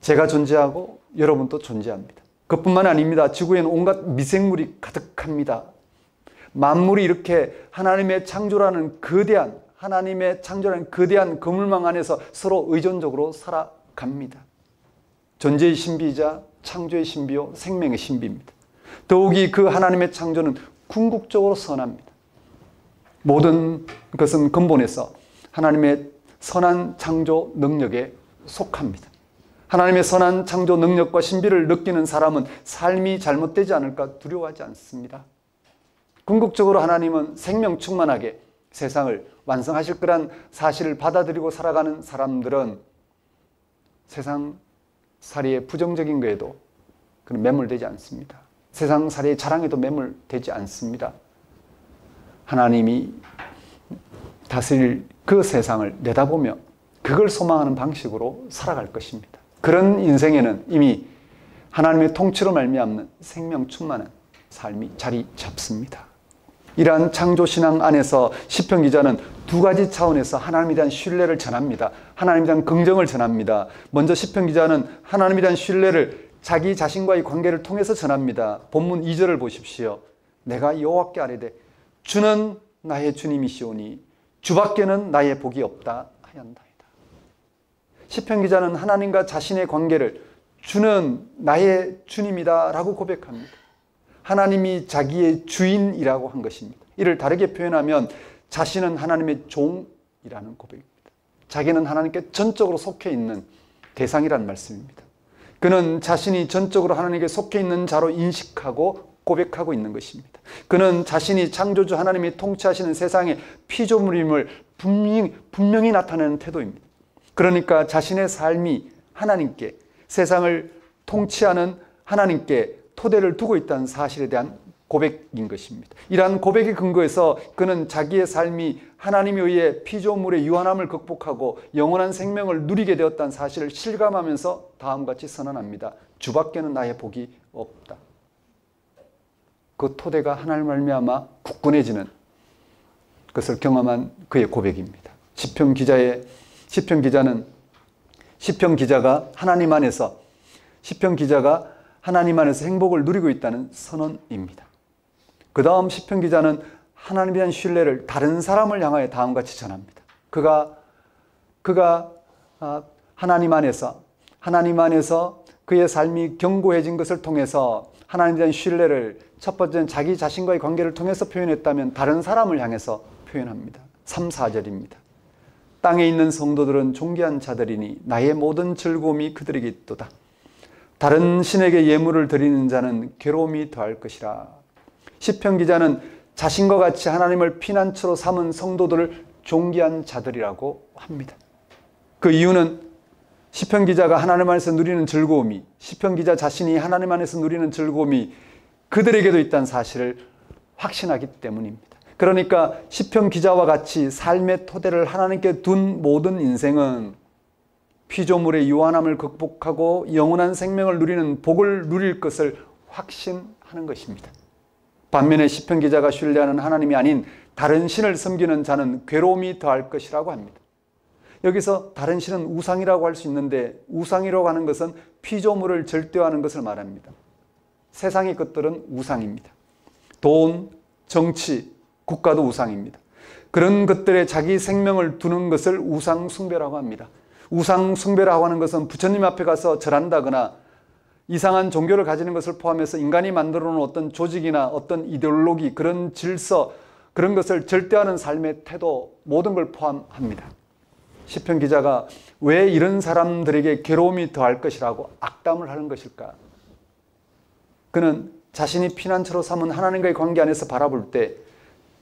[SPEAKER 1] 제가 존재하고 여러분도 존재합니다. 그뿐만 아닙니다. 지구에는 온갖 미생물이 가득합니다. 만물이 이렇게 하나님의 창조라는 거대한 그물망 안에서 서로 의존적으로 살아갑니다. 존재의 신비이자 창조의 신비요 생명의 신비입니다. 더욱이 그 하나님의 창조는 궁극적으로 선합니다. 모든 것은 근본에서 하나님의 선한 창조 능력에 속합니다. 하나님의 선한 창조 능력과 신비를 느끼는 사람은 삶이 잘못되지 않을까 두려워하지 않습니다. 궁극적으로 하나님은 생명 충만하게 세상을 완성하실 거란 사실을 받아들이고 살아가는 사람들은 세상 살이의 부정적인 거에도 그런 매몰되지 않습니다. 세상 살이의 자랑에도 매몰되지 않습니다. 하나님이 다스릴 그 세상을 내다보며 그걸 소망하는 방식으로 살아갈 것입니다. 그런 인생에는 이미 하나님의 통치로 말미암는 생명 충만한 삶이 자리 잡습니다. 이러한 창조신앙 안에서 시편 기자는 두 가지 차원에서 하나님에 대한 신뢰를 전합니다. 하나님에 대한 긍정을 전합니다. 먼저 시편 기자는 하나님에 대한 신뢰를 자기 자신과의 관계를 통해서 전합니다. 본문 2절을 보십시오. 내가 여호와께 아뢰되 주는 나의 주님이시오니 주밖에는 나의 복이 없다 하였나이다. 시편 기자는 하나님과 자신의 관계를 주는 나의 주님이다 라고 고백합니다. 하나님이 자기의 주인이라고 한 것입니다. 이를 다르게 표현하면 자신은 하나님의 종이라는 고백입니다. 자기는 하나님께 전적으로 속해 있는 대상이라는 말씀입니다. 그는 자신이 전적으로 하나님께 속해 있는 자로 인식하고 고백하고 있는 것입니다. 그는 자신이 창조주 하나님이 통치하시는 세상의 피조물임을 분명히 나타내는 태도입니다. 그러니까 자신의 삶이 하나님께, 세상을 통치하는 하나님께 토대를 두고 있다는 사실에 대한 고백인 것입니다. 이러한 고백의 근거에서 그는 자기의 삶이 하나님에 의해 피조물의 유한함을 극복하고 영원한 생명을 누리게 되었다는 사실을 실감하면서 다음과 같이 선언합니다. 주밖에는 나의 복이 없다. 그 토대가 하나님을 말미암아 굳건해지는 것을 경험한 그의 고백입니다. 시편 기자가 하나님 안에서 행복을 누리고 있다는 선언입니다. 그 다음 시편 기자는 하나님에 대한 신뢰를 다른 사람을 향하여 다음과 같이 전합니다. 그가 하나님 안에서 그의 삶이 견고해진 것을 통해서 하나님에 대한 신뢰를 첫 번째는 자기 자신과의 관계를 통해서 표현했다면 다른 사람을 향해서 표현합니다. 3, 4절입니다. 땅에 있는 성도들은 존귀한 자들이니 나의 모든 즐거움이 그들에게 있도다. 다른 신에게 예물을 드리는 자는 괴로움이 더할 것이라. 시편 기자는 자신과 같이 하나님을 피난처로 삼은 성도들을 존귀한 자들이라고 합니다. 그 이유는 시편 기자가 하나님 안에서 누리는 즐거움이, 시편 기자 자신이 하나님 안에서 누리는 즐거움이 그들에게도 있다는 사실을 확신하기 때문입니다. 그러니까 시편 기자와 같이 삶의 토대를 하나님께 둔 모든 인생은 피조물의 유한함을 극복하고 영원한 생명을 누리는 복을 누릴 것을 확신하는 것입니다. 반면에 시편 기자가 신뢰하는 하나님이 아닌 다른 신을 섬기는 자는 괴로움이 더할 것이라고 합니다. 여기서 다른 신은 우상이라고 할 수 있는데, 우상이라고 하는 것은 피조물을 절대화하는 것을 말합니다. 세상의 것들은 우상입니다. 돈, 정치, 국가도 우상입니다. 그런 것들에 자기 생명을 두는 것을 우상 숭배라고 합니다. 우상 숭배라고 하는 것은 부처님 앞에 가서 절한다거나 이상한 종교를 가지는 것을 포함해서 인간이 만들어 놓은 어떤 조직이나 어떤 이데올로기, 그런 질서, 그런 것을 절대화하는 삶의 태도, 모든 걸 포함합니다. 시편 기자가 왜 이런 사람들에게 괴로움이 더할 것이라고 악담을 하는 것일까? 그는 자신이 피난처로 삼은 하나님과의 관계 안에서 바라볼 때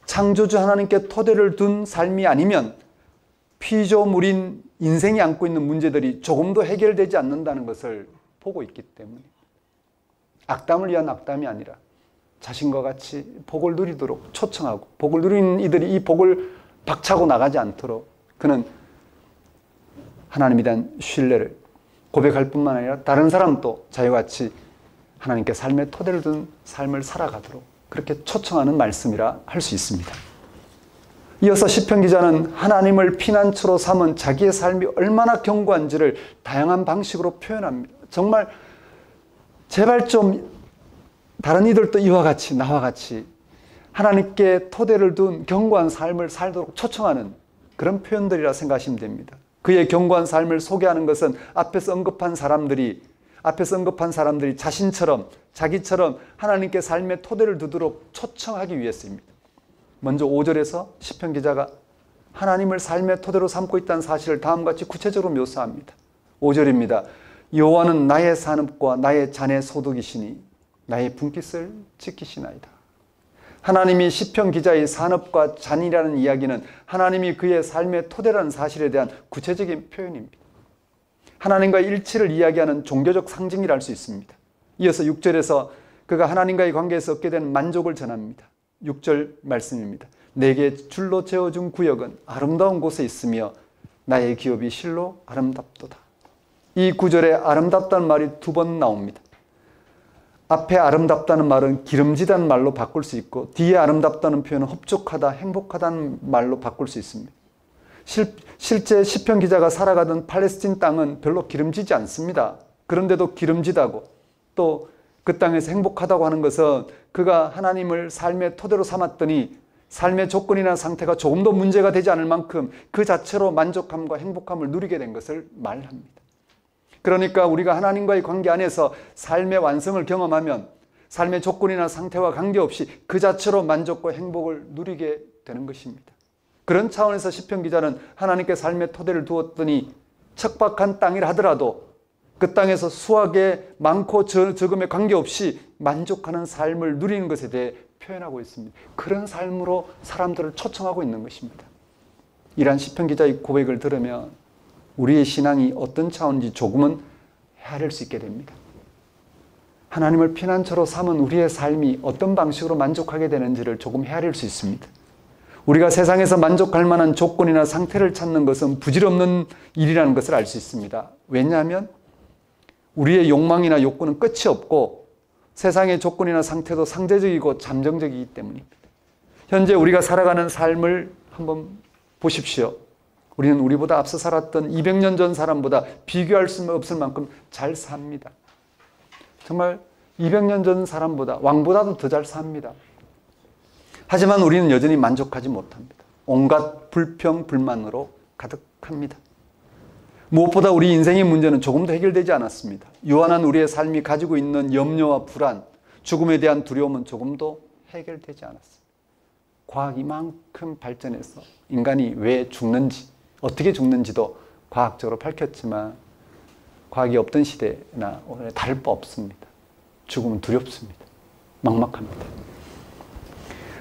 [SPEAKER 1] 창조주 하나님께 토대를 둔 삶이 아니면 피조물인 인생이 안고 있는 문제들이 조금도 해결되지 않는다는 것을 보고 있기 때문에, 악담을 위한 악담이 아니라 자신과 같이 복을 누리도록 초청하고, 복을 누리는 이들이 이 복을 박차고 나가지 않도록 그는 하나님에 대한 신뢰를 고백할 뿐만 아니라 다른 사람도 자기와 같이 하나님께 삶의 토대를 둔 삶을 살아가도록 그렇게 초청하는 말씀이라 할 수 있습니다. 이어서 시편 기자는 하나님을 피난처로 삼은 자기의 삶이 얼마나 견고한지를 다양한 방식으로 표현합니다. 정말 제발 좀 다른 이들도 이와 같이, 나와 같이 하나님께 토대를 둔 견고한 삶을 살도록 초청하는 그런 표현들이라 생각하시면 됩니다. 그의 견고한 삶을 소개하는 것은 앞에서 언급한 사람들이 자신처럼, 자기처럼 하나님께 삶의 토대를 두도록 초청하기 위해서입니다. 먼저 5절에서 시편 기자가 하나님을 삶의 토대로 삼고 있다는 사실을 다음과 같이 구체적으로 묘사합니다. 5절입니다. 여호와는 나의 산업과 나의 잔의 소득이시니 나의 분깃을 지키시나이다. 하나님이 시편 기자의 산업과 잔이라는 이야기는 하나님이 그의 삶의 토대라는 사실에 대한 구체적인 표현입니다. 하나님과의 일치를 이야기하는 종교적 상징이라 할 수 있습니다. 이어서 6절에서 그가 하나님과의 관계에서 얻게 되는 만족을 전합니다. 6절 말씀입니다. 내게 줄로 재어준 구역은 아름다운 곳에 있으며 나의 기업이 실로 아름답도다. 이 구절에 아름답다는 말이 2번 나옵니다. 앞에 아름답다는 말은 기름지다는 말로 바꿀 수 있고, 뒤에 아름답다는 표현은 흡족하다, 행복하다는 말로 바꿀 수 있습니다. 실제 시편 기자가 살아가던 팔레스틴 땅은 별로 기름지지 않습니다. 그런데도 기름지다고, 또 그 땅에서 행복하다고 하는 것은 그가 하나님을 삶의 토대로 삼았더니 삶의 조건이나 상태가 조금도 문제가 되지 않을 만큼 그 자체로 만족함과 행복함을 누리게 된 것을 말합니다. 그러니까 우리가 하나님과의 관계 안에서 삶의 완성을 경험하면 삶의 조건이나 상태와 관계없이 그 자체로 만족과 행복을 누리게 되는 것입니다. 그런 차원에서 시편 기자는 하나님께 삶의 토대를 두었더니 척박한 땅이라 하더라도 그 땅에서 수확에 많고 적음에 관계없이 만족하는 삶을 누리는 것에 대해 표현하고 있습니다. 그런 삶으로 사람들을 초청하고 있는 것입니다. 이러한 시편 기자의 고백을 들으면 우리의 신앙이 어떤 차원인지 조금은 헤아릴 수 있게 됩니다. 하나님을 피난처로 삼은 우리의 삶이 어떤 방식으로 만족하게 되는지를 조금 헤아릴 수 있습니다. 우리가 세상에서 만족할 만한 조건이나 상태를 찾는 것은 부질없는 일이라는 것을 알 수 있습니다. 왜냐하면 우리의 욕망이나 욕구는 끝이 없고 세상의 조건이나 상태도 상대적이고 잠정적이기 때문입니다. 현재 우리가 살아가는 삶을 한번 보십시오. 우리는 우리보다 앞서 살았던 200년 전 사람보다 비교할 수 없을 만큼 잘 삽니다. 정말 200년 전 사람보다, 왕보다도 더 잘 삽니다. 하지만 우리는 여전히 만족하지 못합니다. 온갖 불평, 불만으로 가득합니다. 무엇보다 우리 인생의 문제는 조금도 해결되지 않았습니다. 유한한 우리의 삶이 가지고 있는 염려와 불안, 죽음에 대한 두려움은 조금도 해결되지 않았습니다. 과학이 이만큼 발전해서 인간이 왜 죽는지, 어떻게 죽는지도 과학적으로 밝혔지만 과학이 없던 시대나 오늘 다를 바 없습니다. 죽음은 두렵습니다. 막막합니다.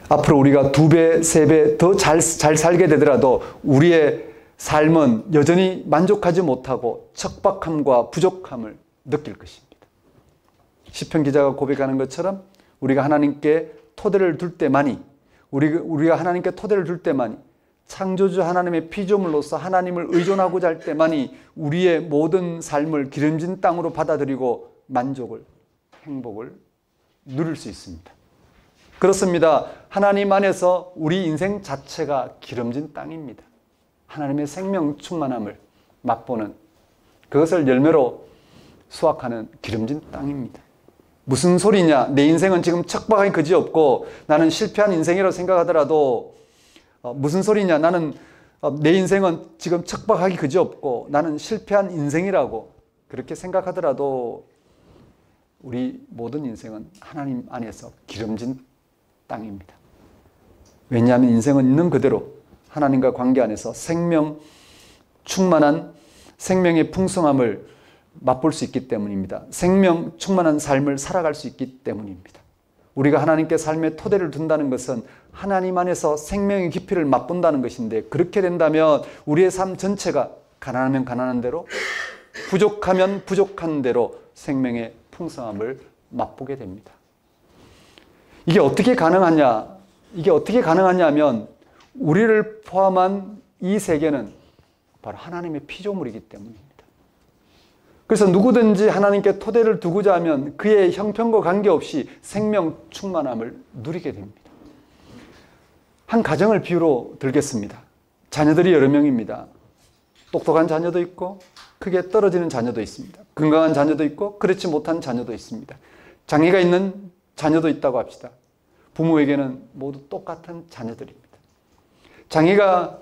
[SPEAKER 1] 앞으로 우리가 2배, 3배 더 잘 살게 되더라도 우리의 삶은 여전히 만족하지 못하고 척박함과 부족함을 느낄 것입니다. 시편 기자가 고백하는 것처럼 우리가 하나님께 토대를 둘 때만이, 우리가 하나님께 토대를 둘 때만이, 창조주 하나님의 피조물로서 하나님을 의존하고자 할 때만이 우리의 모든 삶을 기름진 땅으로 받아들이고 만족을, 행복을 누릴 수 있습니다. 그렇습니다. 하나님 안에서 우리 인생 자체가 기름진 땅입니다. 하나님의 생명 충만함을 맛보는, 그것을 열매로 수확하는 기름진 땅입니다. 무슨 소리냐? 내 인생은 지금 척박하기 그지없고 나는 실패한 인생이라고 생각하더라도 무슨 소리냐? 나는 내 인생은 지금 척박하기 그지없고 나는 실패한 인생이라고 그렇게 생각하더라도 우리 모든 인생은 하나님 안에서 기름진 땅입니다. 왜냐하면 인생은 있는 그대로 하나님과 관계 안에서 생명 충만한 생명의 풍성함을 맛볼 수 있기 때문입니다. 생명 충만한 삶을 살아갈 수 있기 때문입니다. 우리가 하나님께 삶의 토대를 둔다는 것은 하나님 안에서 생명의 깊이를 맛본다는 것인데, 그렇게 된다면 우리의 삶 전체가 가난하면 가난한 대로, 부족하면 부족한 대로 생명의 풍성함을 맛보게 됩니다. 이게 어떻게 가능하냐? 이게 어떻게 가능하냐 하면 우리를 포함한 이 세계는 바로 하나님의 피조물이기 때문입니다. 그래서 누구든지 하나님께 토대를 두고자 하면 그의 형편과 관계없이 생명 충만함을 누리게 됩니다. 한 가정을 비유로 들겠습니다. 자녀들이 여러 명입니다. 똑똑한 자녀도 있고 크게 떨어지는 자녀도 있습니다. 건강한 자녀도 있고 그렇지 못한 자녀도 있습니다. 장애가 있는 자녀도 있다고 합시다. 부모에게는 모두 똑같은 자녀들입니다. 장애가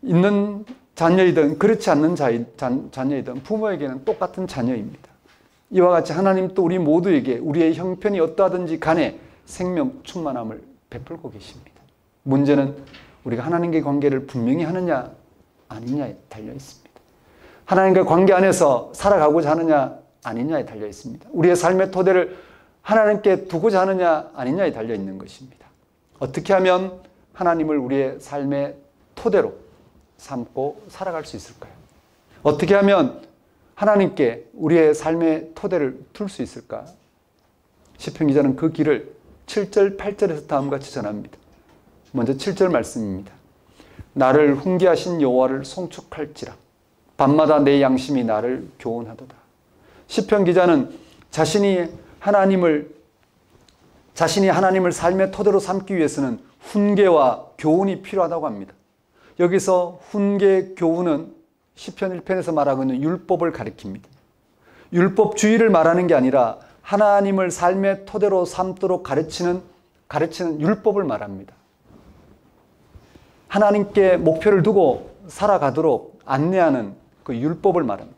[SPEAKER 1] 있는 자녀이든 그렇지 않는 자녀이든 부모에게는 똑같은 자녀입니다. 이와 같이 하나님도 우리 모두에게 우리의 형편이 어떠하든지 간에 생명 충만함을 베풀고 계십니다. 문제는 우리가 하나님과의 관계를 분명히 하느냐 아니냐에 달려 있습니다. 하나님과 관계 안에서 살아가고자 하느냐 아니냐에 달려 있습니다. 우리의 삶의 토대를 하나님께 두고자 하느냐 아니냐에 달려 있는 것입니다. 어떻게 하면 하나님을 우리의 삶의 토대로 삼고 살아갈 수 있을까요? 어떻게 하면 하나님께 우리의 삶의 토대를 둘 수 있을까? 시편 기자는 그 길을 7절, 8절에서 다음과 같이 전합니다. 먼저 7절 말씀입니다. 나를 훈계하신 여호와를 송축할지라 밤마다 내 양심이 나를 교훈하도다. 시편 기자는 자신이 하나님을 삶의 토대로 삼기 위해서는 훈계와 교훈이 필요하다고 합니다. 여기서 훈계, 교훈은 시편 1편에서 말하고 있는 율법을 가리킵니다. 율법주의를 말하는 게 아니라 하나님을 삶의 토대로 삼도록 가르치는 율법을 말합니다. 하나님께 목표를 두고 살아가도록 안내하는 그 율법을 말합니다.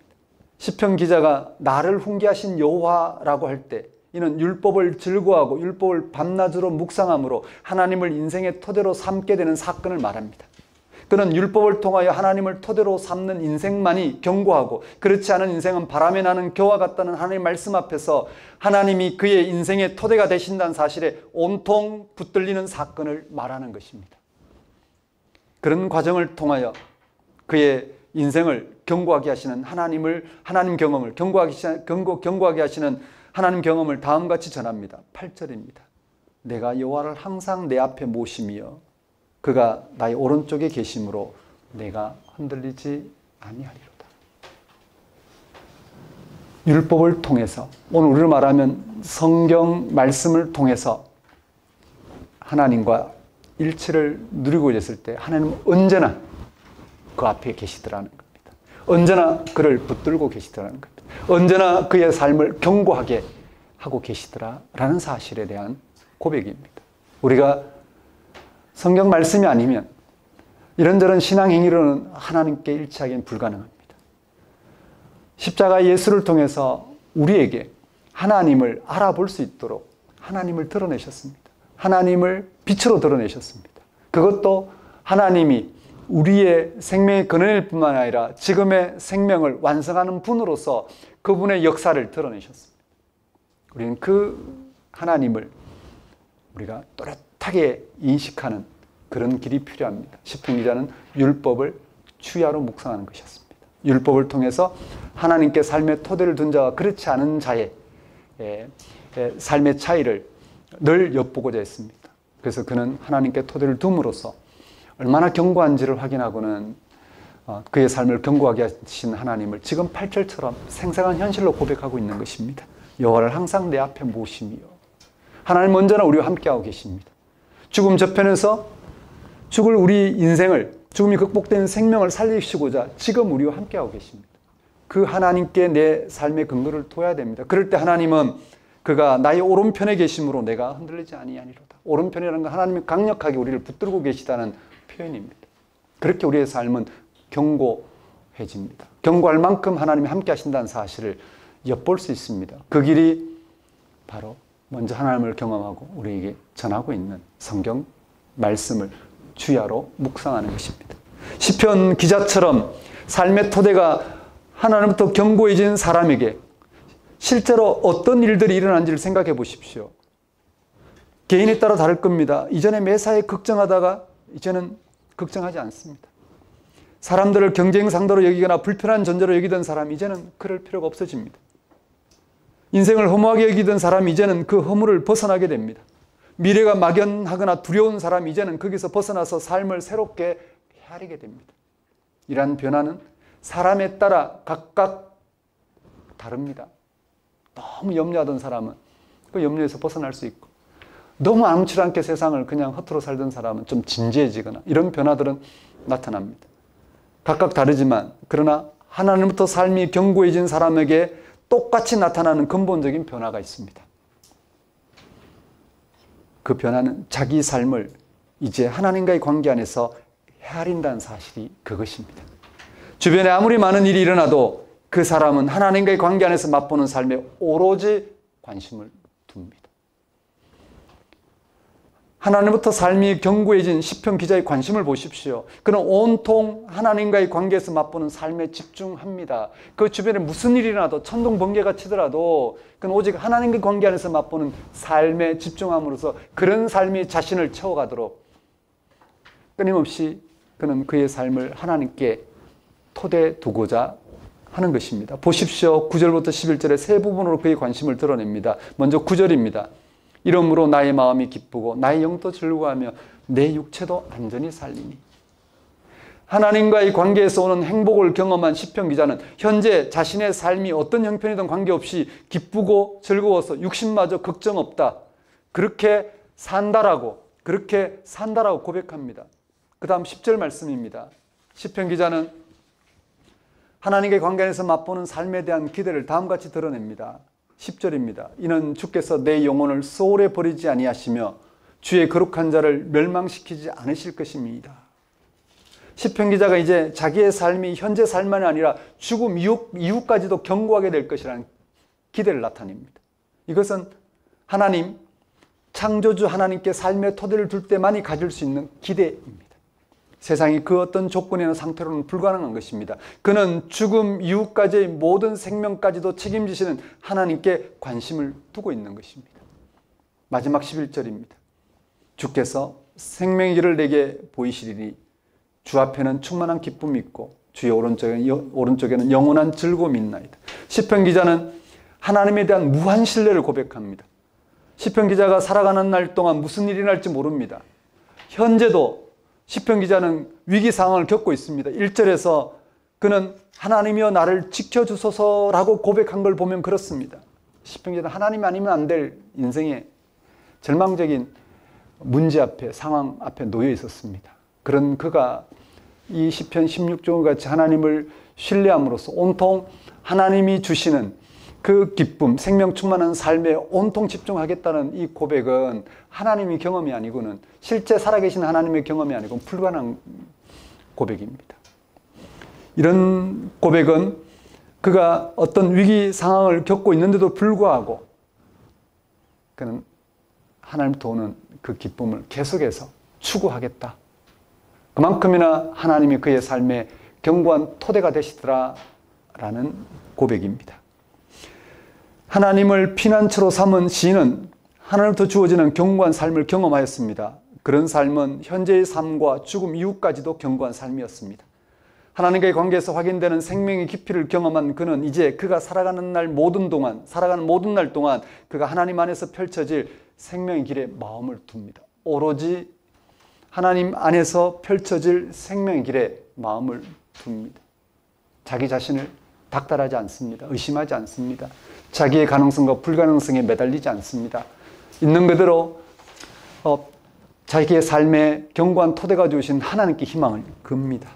[SPEAKER 1] 시편 기자가 나를 훈계하신 여호와라고 할 때 이는 율법을 즐거워하고 율법을 밤낮으로 묵상함으로 하나님을 인생의 토대로 삼게 되는 사건을 말합니다. 그는 율법을 통하여 하나님을 토대로 삼는 인생만이 견고하고 그렇지 않은 인생은 바람에 나는 겨와 같다는 하나님의 말씀 앞에서 하나님이 그의 인생의 토대가 되신다는 사실에 온통 붙들리는 사건을 말하는 것입니다. 그런 과정을 통하여 그의 인생을 견고하게 하시는 하나님 경험을 견고하게 하시는 하나님 경험을 다음과 같이 전합니다. 8절입니다. 내가 여호와를 항상 내 앞에 모시며 그가 나의 오른쪽에 계심으로 내가 흔들리지 아니하리로다. 율법을 통해서, 오늘 우리로 말하면 성경 말씀을 통해서 하나님과 일치를 누리고 있을 때 하나님은 언제나 그 앞에 계시더라는 겁니다. 언제나 그를 붙들고 계시더라는 겁니다. 언제나 그의 삶을 견고하게 하고 계시더라라는 사실에 대한 고백입니다. 우리가 성경 말씀이 아니면 이런저런 신앙 행위로는 하나님께 일치하기는 불가능합니다. 십자가 예수를 통해서 우리에게 하나님을 알아볼 수 있도록 하나님을 드러내셨습니다. 하나님을 빛으로 드러내셨습니다. 그것도 하나님이 우리의 생명의 근원일 뿐만 아니라 지금의 생명을 완성하는 분으로서 그분의 역사를 드러내셨습니다. 우리는 그 하나님을 우리가 뚜렷하게 인식하는 그런 길이 필요합니다. 시편 기자는 율법을 추야로 묵상하는 것이었습니다. 율법을 통해서 하나님께 삶의 토대를 둔 자와 그렇지 않은 자의 삶의 차이를 늘 엿보고자 했습니다. 그래서 그는 하나님께 토대를 둠으로써 얼마나 견고한지를 확인하고는 그의 삶을 견고하게 하신 하나님을 지금 8절처럼 생생한 현실로 고백하고 있는 것입니다. 여호와를 항상 내 앞에 모시며 하나님 언제나 우리와 함께하고 계십니다. 죽음 저편에서 죽을 우리 인생을, 죽음이 극복된 생명을 살리시고자 지금 우리와 함께하고 계십니다. 그 하나님께 내 삶의 근거를 둬야 됩니다. 그럴 때 하나님은 그가 나의 오른편에 계심으로 내가 흔들리지 아니하니로다. 오른편이라는 건 하나님이 강력하게 우리를 붙들고 계시다는 표현입니다. 그렇게 우리의 삶은 견고해집니다. 견고할 만큼 하나님이 함께 하신다는 사실을 엿볼 수 있습니다. 그 길이 바로 먼저 하나님을 경험하고 우리에게 전하고 있는 성경 말씀을 주야로 묵상하는 것입니다. 시편 기자처럼 삶의 토대가 하나님부터 견고해진 사람에게 실제로 어떤 일들이 일어난지를 생각해 보십시오. 개인에 따라 다를 겁니다. 이전에 매사에 걱정하다가 이제는 걱정하지 않습니다. 사람들을 경쟁 상대로 여기거나 불편한 존재로 여기던 사람이 이제는 그럴 필요가 없어집니다. 인생을 허무하게 여기던 사람이 이제는 그 허물을 벗어나게 됩니다. 미래가 막연하거나 두려운 사람이 이제는 거기서 벗어나서 삶을 새롭게 헤아리게 됩니다. 이러한 변화는 사람에 따라 각각 다릅니다. 너무 염려하던 사람은 그 염려에서 벗어날 수 있고, 너무 아무렇지 않게 세상을 그냥 허투루 살던 사람은 좀 진지해지거나 이런 변화들은 나타납니다. 각각 다르지만 그러나 하나님부터 삶이 견고해진 사람에게 똑같이 나타나는 근본적인 변화가 있습니다. 그 변화는 자기 삶을 이제 하나님과의 관계 안에서 헤아린다는 사실이 그것입니다. 주변에 아무리 많은 일이 일어나도 그 사람은 하나님과의 관계 안에서 맛보는 삶에 오로지 관심을 둡니다. 하나님부터 삶이 견고해진 시편 기자의 관심을 보십시오. 그는 온통 하나님과의 관계에서 맛보는 삶에 집중합니다. 그 주변에 무슨 일이 일어나도 천둥 번개가 치더라도 그는 오직 하나님과의 관계 안에서 맛보는 삶에 집중함으로써 그런 삶이 자신을 채워가도록 끊임없이 그는 그의 삶을 하나님께 토대 두고자 하는 것입니다. 보십시오. 9절부터 11절의 세 부분으로 그의 관심을 드러냅니다. 먼저 9절입니다. 이러므로 나의 마음이 기쁘고 나의 영도 즐거워하며 내 육체도 안전히 살리니. 하나님과의 관계에서 오는 행복을 경험한 시편 기자는 현재 자신의 삶이 어떤 형편이든 관계없이 기쁘고 즐거워서 육신마저 걱정 없다. 그렇게 산다라고 고백합니다. 그 다음 10절 말씀입니다. 시편 기자는 하나님과의 관계 안에서 맛보는 삶에 대한 기대를 다음같이 드러냅니다. 10절입니다. 이는 주께서 내 영혼을 소홀히 버리지 아니하시며 주의 거룩한 자를 멸망시키지 않으실 것입니다. 시편 기자가 이제 자기의 삶이 현재 삶만이 아니라 죽음 이후까지도 견고하게 될 것이라는 기대를 나타냅니다. 이것은 하나님, 창조주 하나님께 삶의 토대를 둘 때만이 가질 수 있는 기대입니다. 세상이 그 어떤 조건이나 상태로는 불가능한 것입니다. 그는 죽음 이후까지의 모든 생명까지도 책임지시는 하나님께 관심을 두고 있는 것입니다. 마지막 11절입니다. 주께서 생명의 길을 내게 보이시리니 주 앞에는 충만한 기쁨이 있고 주의 오른쪽에는 영원한 즐거움이 있나이다. 시편 기자는 하나님에 대한 무한 신뢰를 고백합니다. 시편 기자가 살아가는 날 동안 무슨 일이 날지 모릅니다. 현재도 시편 기자는 위기 상황을 겪고 있습니다. 1절에서 그는 하나님이여 나를 지켜주소서라고 고백한 걸 보면 그렇습니다. 시편 기자는 하나님 아니면 안 될 인생의 절망적인 문제 앞에, 상황 앞에 놓여 있었습니다. 그런 그가 이 시편 16조 같이 하나님을 신뢰함으로써 온통 하나님이 주시는 그 기쁨, 생명 충만한 삶에 온통 집중하겠다는 이 고백은 하나님의 경험이 아니고는 실제 살아계신 하나님의 경험이 아니고 불가능한 고백입니다. 이런 고백은 그가 어떤 위기 상황을 겪고 있는데도 불구하고 그는 하나님부터 오는 그 기쁨을 계속해서 추구하겠다. 그만큼이나 하나님이 그의 삶에 견고한 토대가 되시더라라는 고백입니다. 하나님을 피난처로 삼은 시인은 하나님부터 주어지는 견고한 삶을 경험하였습니다. 그런 삶은 현재의 삶과 죽음 이후까지도 견고한 삶이었습니다. 하나님과의 관계에서 확인되는 생명의 깊이를 경험한 그는 이제 그가 살아가는 모든 날 동안 그가 하나님 안에서 펼쳐질 생명의 길에 마음을 둡니다. 오로지 하나님 안에서 펼쳐질 생명의 길에 마음을 둡니다. 자기 자신을 닥달하지 않습니다. 의심하지 않습니다. 자기의 가능성과 불가능성에 매달리지 않습니다. 있는 그대로 자기의 삶에 견고한 토대가 주신 하나님께 희망을 겁니다.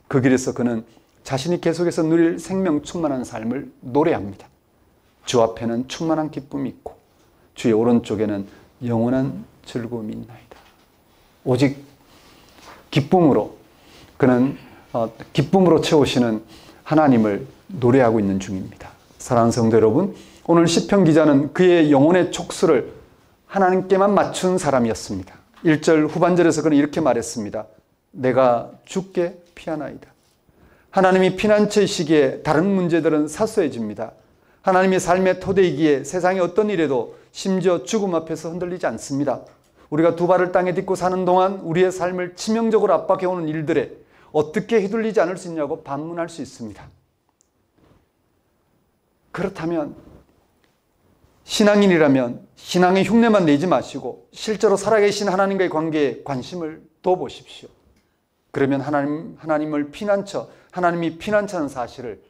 [SPEAKER 1] 그 길에서 그는 자신이 계속해서 누릴 생명 충만한 삶을 노래합니다. 주 앞에는 충만한 기쁨이 있고 주의 오른쪽에는 영원한 즐거움이 있나이다. 오직 기쁨으로 그는 기쁨으로 채우시는 하나님을 노래하고 있는 중입니다. 사랑하는 성도 여러분, 오늘 시편 기자는 그의 영혼의 촉수를 하나님께만 맞춘 사람이었습니다. 1절 후반절에서 그는 이렇게 말했습니다. 내가 주께 피하나이다. 하나님이 피난처이시기에 다른 문제들은 사소해집니다. 하나님의 삶의 토대이기에 세상의 어떤 일에도 심지어 죽음 앞에서 흔들리지 않습니다. 우리가 두 발을 땅에 딛고 사는 동안 우리의 삶을 치명적으로 압박해오는 일들에 어떻게 휘둘리지 않을 수 있냐고 반문할 수 있습니다. 그렇다면 신앙인이라면 신앙의 흉내만 내지 마시고 실제로 살아계신 하나님과의 관계에 관심을 둬보십시오. 그러면 하나님이 피난처는 사실을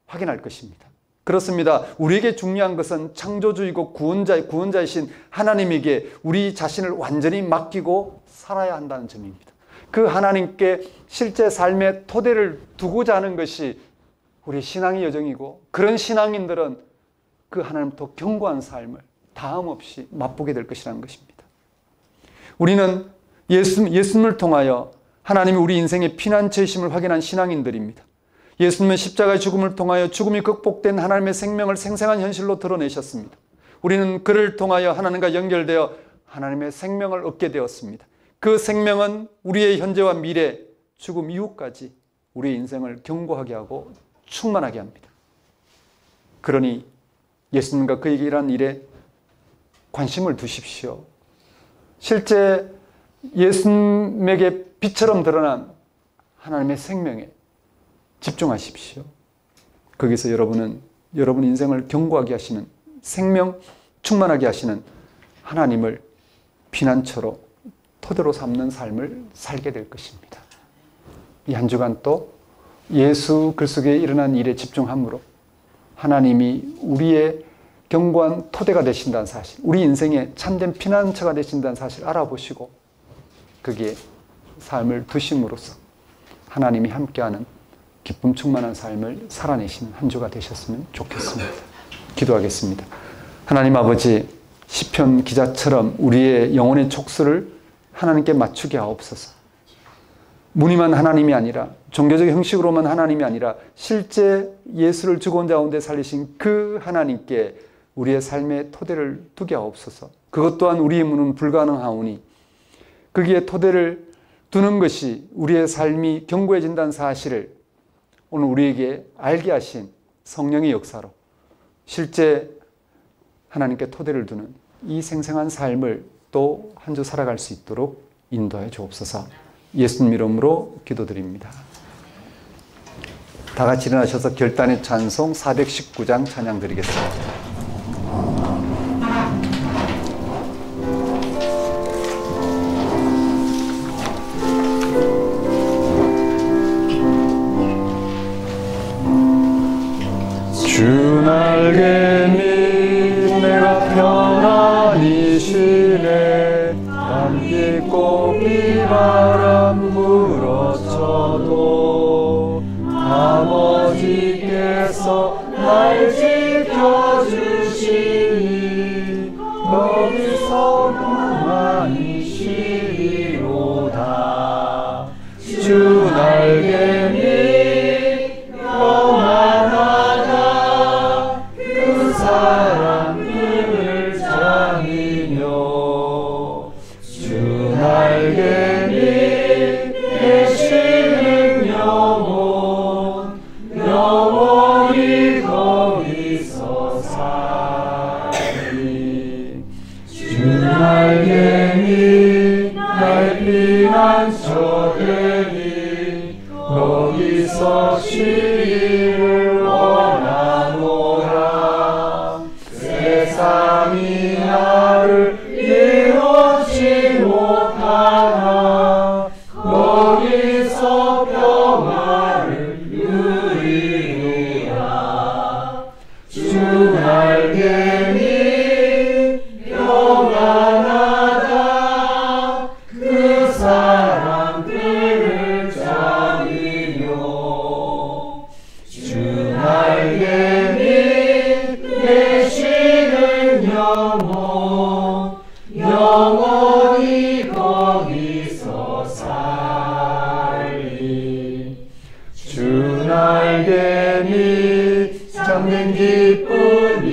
[SPEAKER 1] 확인할 것입니다. 그렇습니다. 우리에게 중요한 것은 창조주이고 구원자이신 하나님에게 우리 자신을 완전히 맡기고 살아야 한다는 점입니다. 그 하나님께 실제 삶의 토대를 두고자 하는 것이 우리 신앙의 여정이고 그런 신앙인들은 그 하나님부터 견고한 삶을 다함없이 맛보게 될 것이라는 것입니다. 우리는 예수님을 통하여 하나님이 우리 인생의 피난처이심을 확인한 신앙인들입니다. 예수님은 십자가의 죽음을 통하여 죽음이 극복된 하나님의 생명을 생생한 현실로 드러내셨습니다. 우리는 그를 통하여 하나님과 연결되어 하나님의 생명을 얻게 되었습니다. 그 생명은 우리의 현재와 미래, 죽음 이후까지 우리의 인생을 견고하게 하고 충만하게 합니다. 그러니 예수님과 그에게 일한 일에 관심을 두십시오. 실제 예수님에게 빛처럼 드러난 하나님의 생명에 집중하십시오. 거기서 여러분 인생을 견고하게 하시는 생명 충만하게 하시는 하나님을 피난처로 토대로 삼는 삶을 살게 될 것입니다. 이 한 주간 또 예수 그리스도에 일어난 일에 집중함으로 하나님이 우리의 견고한 토대가 되신다는 사실, 우리 인생의 참된 피난처가 되신다는 사실 알아보시고 거기에 삶을 두심으로써 하나님이 함께하는 기쁨 충만한 삶을 살아내시는 한 주가 되셨으면 좋겠습니다. 기도하겠습니다. 하나님 아버지, 시편 기자처럼 우리의 영혼의 촉수를 하나님께 맞추게 하옵소서. 무늬만 하나님이 아니라 종교적 형식으로만 하나님이 아니라 실제 예수를 죽은 자 가운데 살리신 그 하나님께 우리의 삶의 토대를 두게 하옵소서. 그것 또한 우리의 문은 불가능하오니 거기에 토대를 두는 것이 우리의 삶이 견고해진다는 사실을 오늘 우리에게 알게 하신 성령의 역사로 실제 하나님께 토대를 두는 이 생생한 삶을 또 한 주 살아갈 수 있도록 인도해 주옵소서. 예수님 이름으로 기도드립니다. 다 같이 일어나셔서 결단의 찬송 419장 찬양 드리겠습니다.
[SPEAKER 3] 주 날개미 내가 편안히 쉬네. 밤비고 비바람 불어쳐도 아버지께서 날 지켜주시네. 거기서 쉬기를 원하노라. 세상이 나를 이루지 못하나 거기서 평화를 누리리라. 주 날개니 평안하다. 그 사람들을 잡으며 주 날개니 내 쉬는 영원히 거기서 살리. 주 날개니 잡는 기쁨이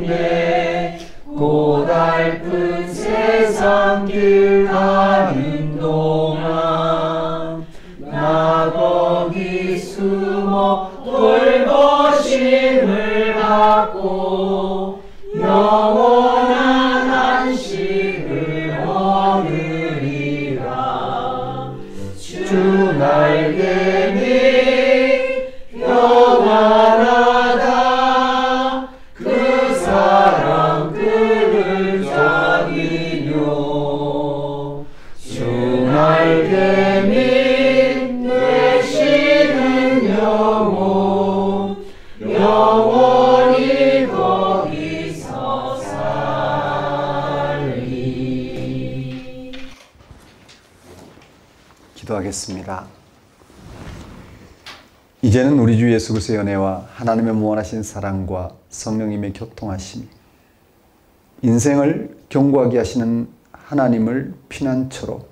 [SPEAKER 3] 있네. 고달픈 세상 길 가는 동안 나 거기 숨어 돌보심을 받고 영원한 안식을 얻으리라. 주 날개니 평안하다. 그 사람들을 잡으며 주 날개니 내 쉬는 영원히 거기서 살리.
[SPEAKER 1] 기도하겠습니다. 이제는 우리 주 예수 그리스도의 은혜와 하나님의 무한하신 사랑과 성령님의 교통하심이, 인생을 견고하게 하시는 하나님을 피난처로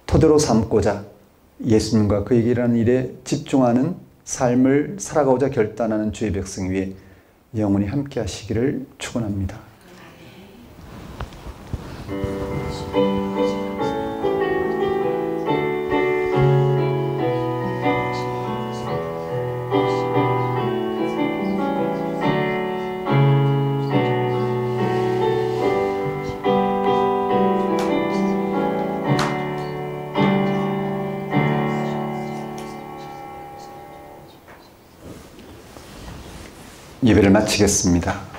[SPEAKER 1] 토대로 삼고자 예수님과 그에게 일하는 일에 집중하는 삶을 살아가고자 결단하는 주의 백성 위에 영원히 함께 하시기를 축원합니다. 예배를 마치겠습니다.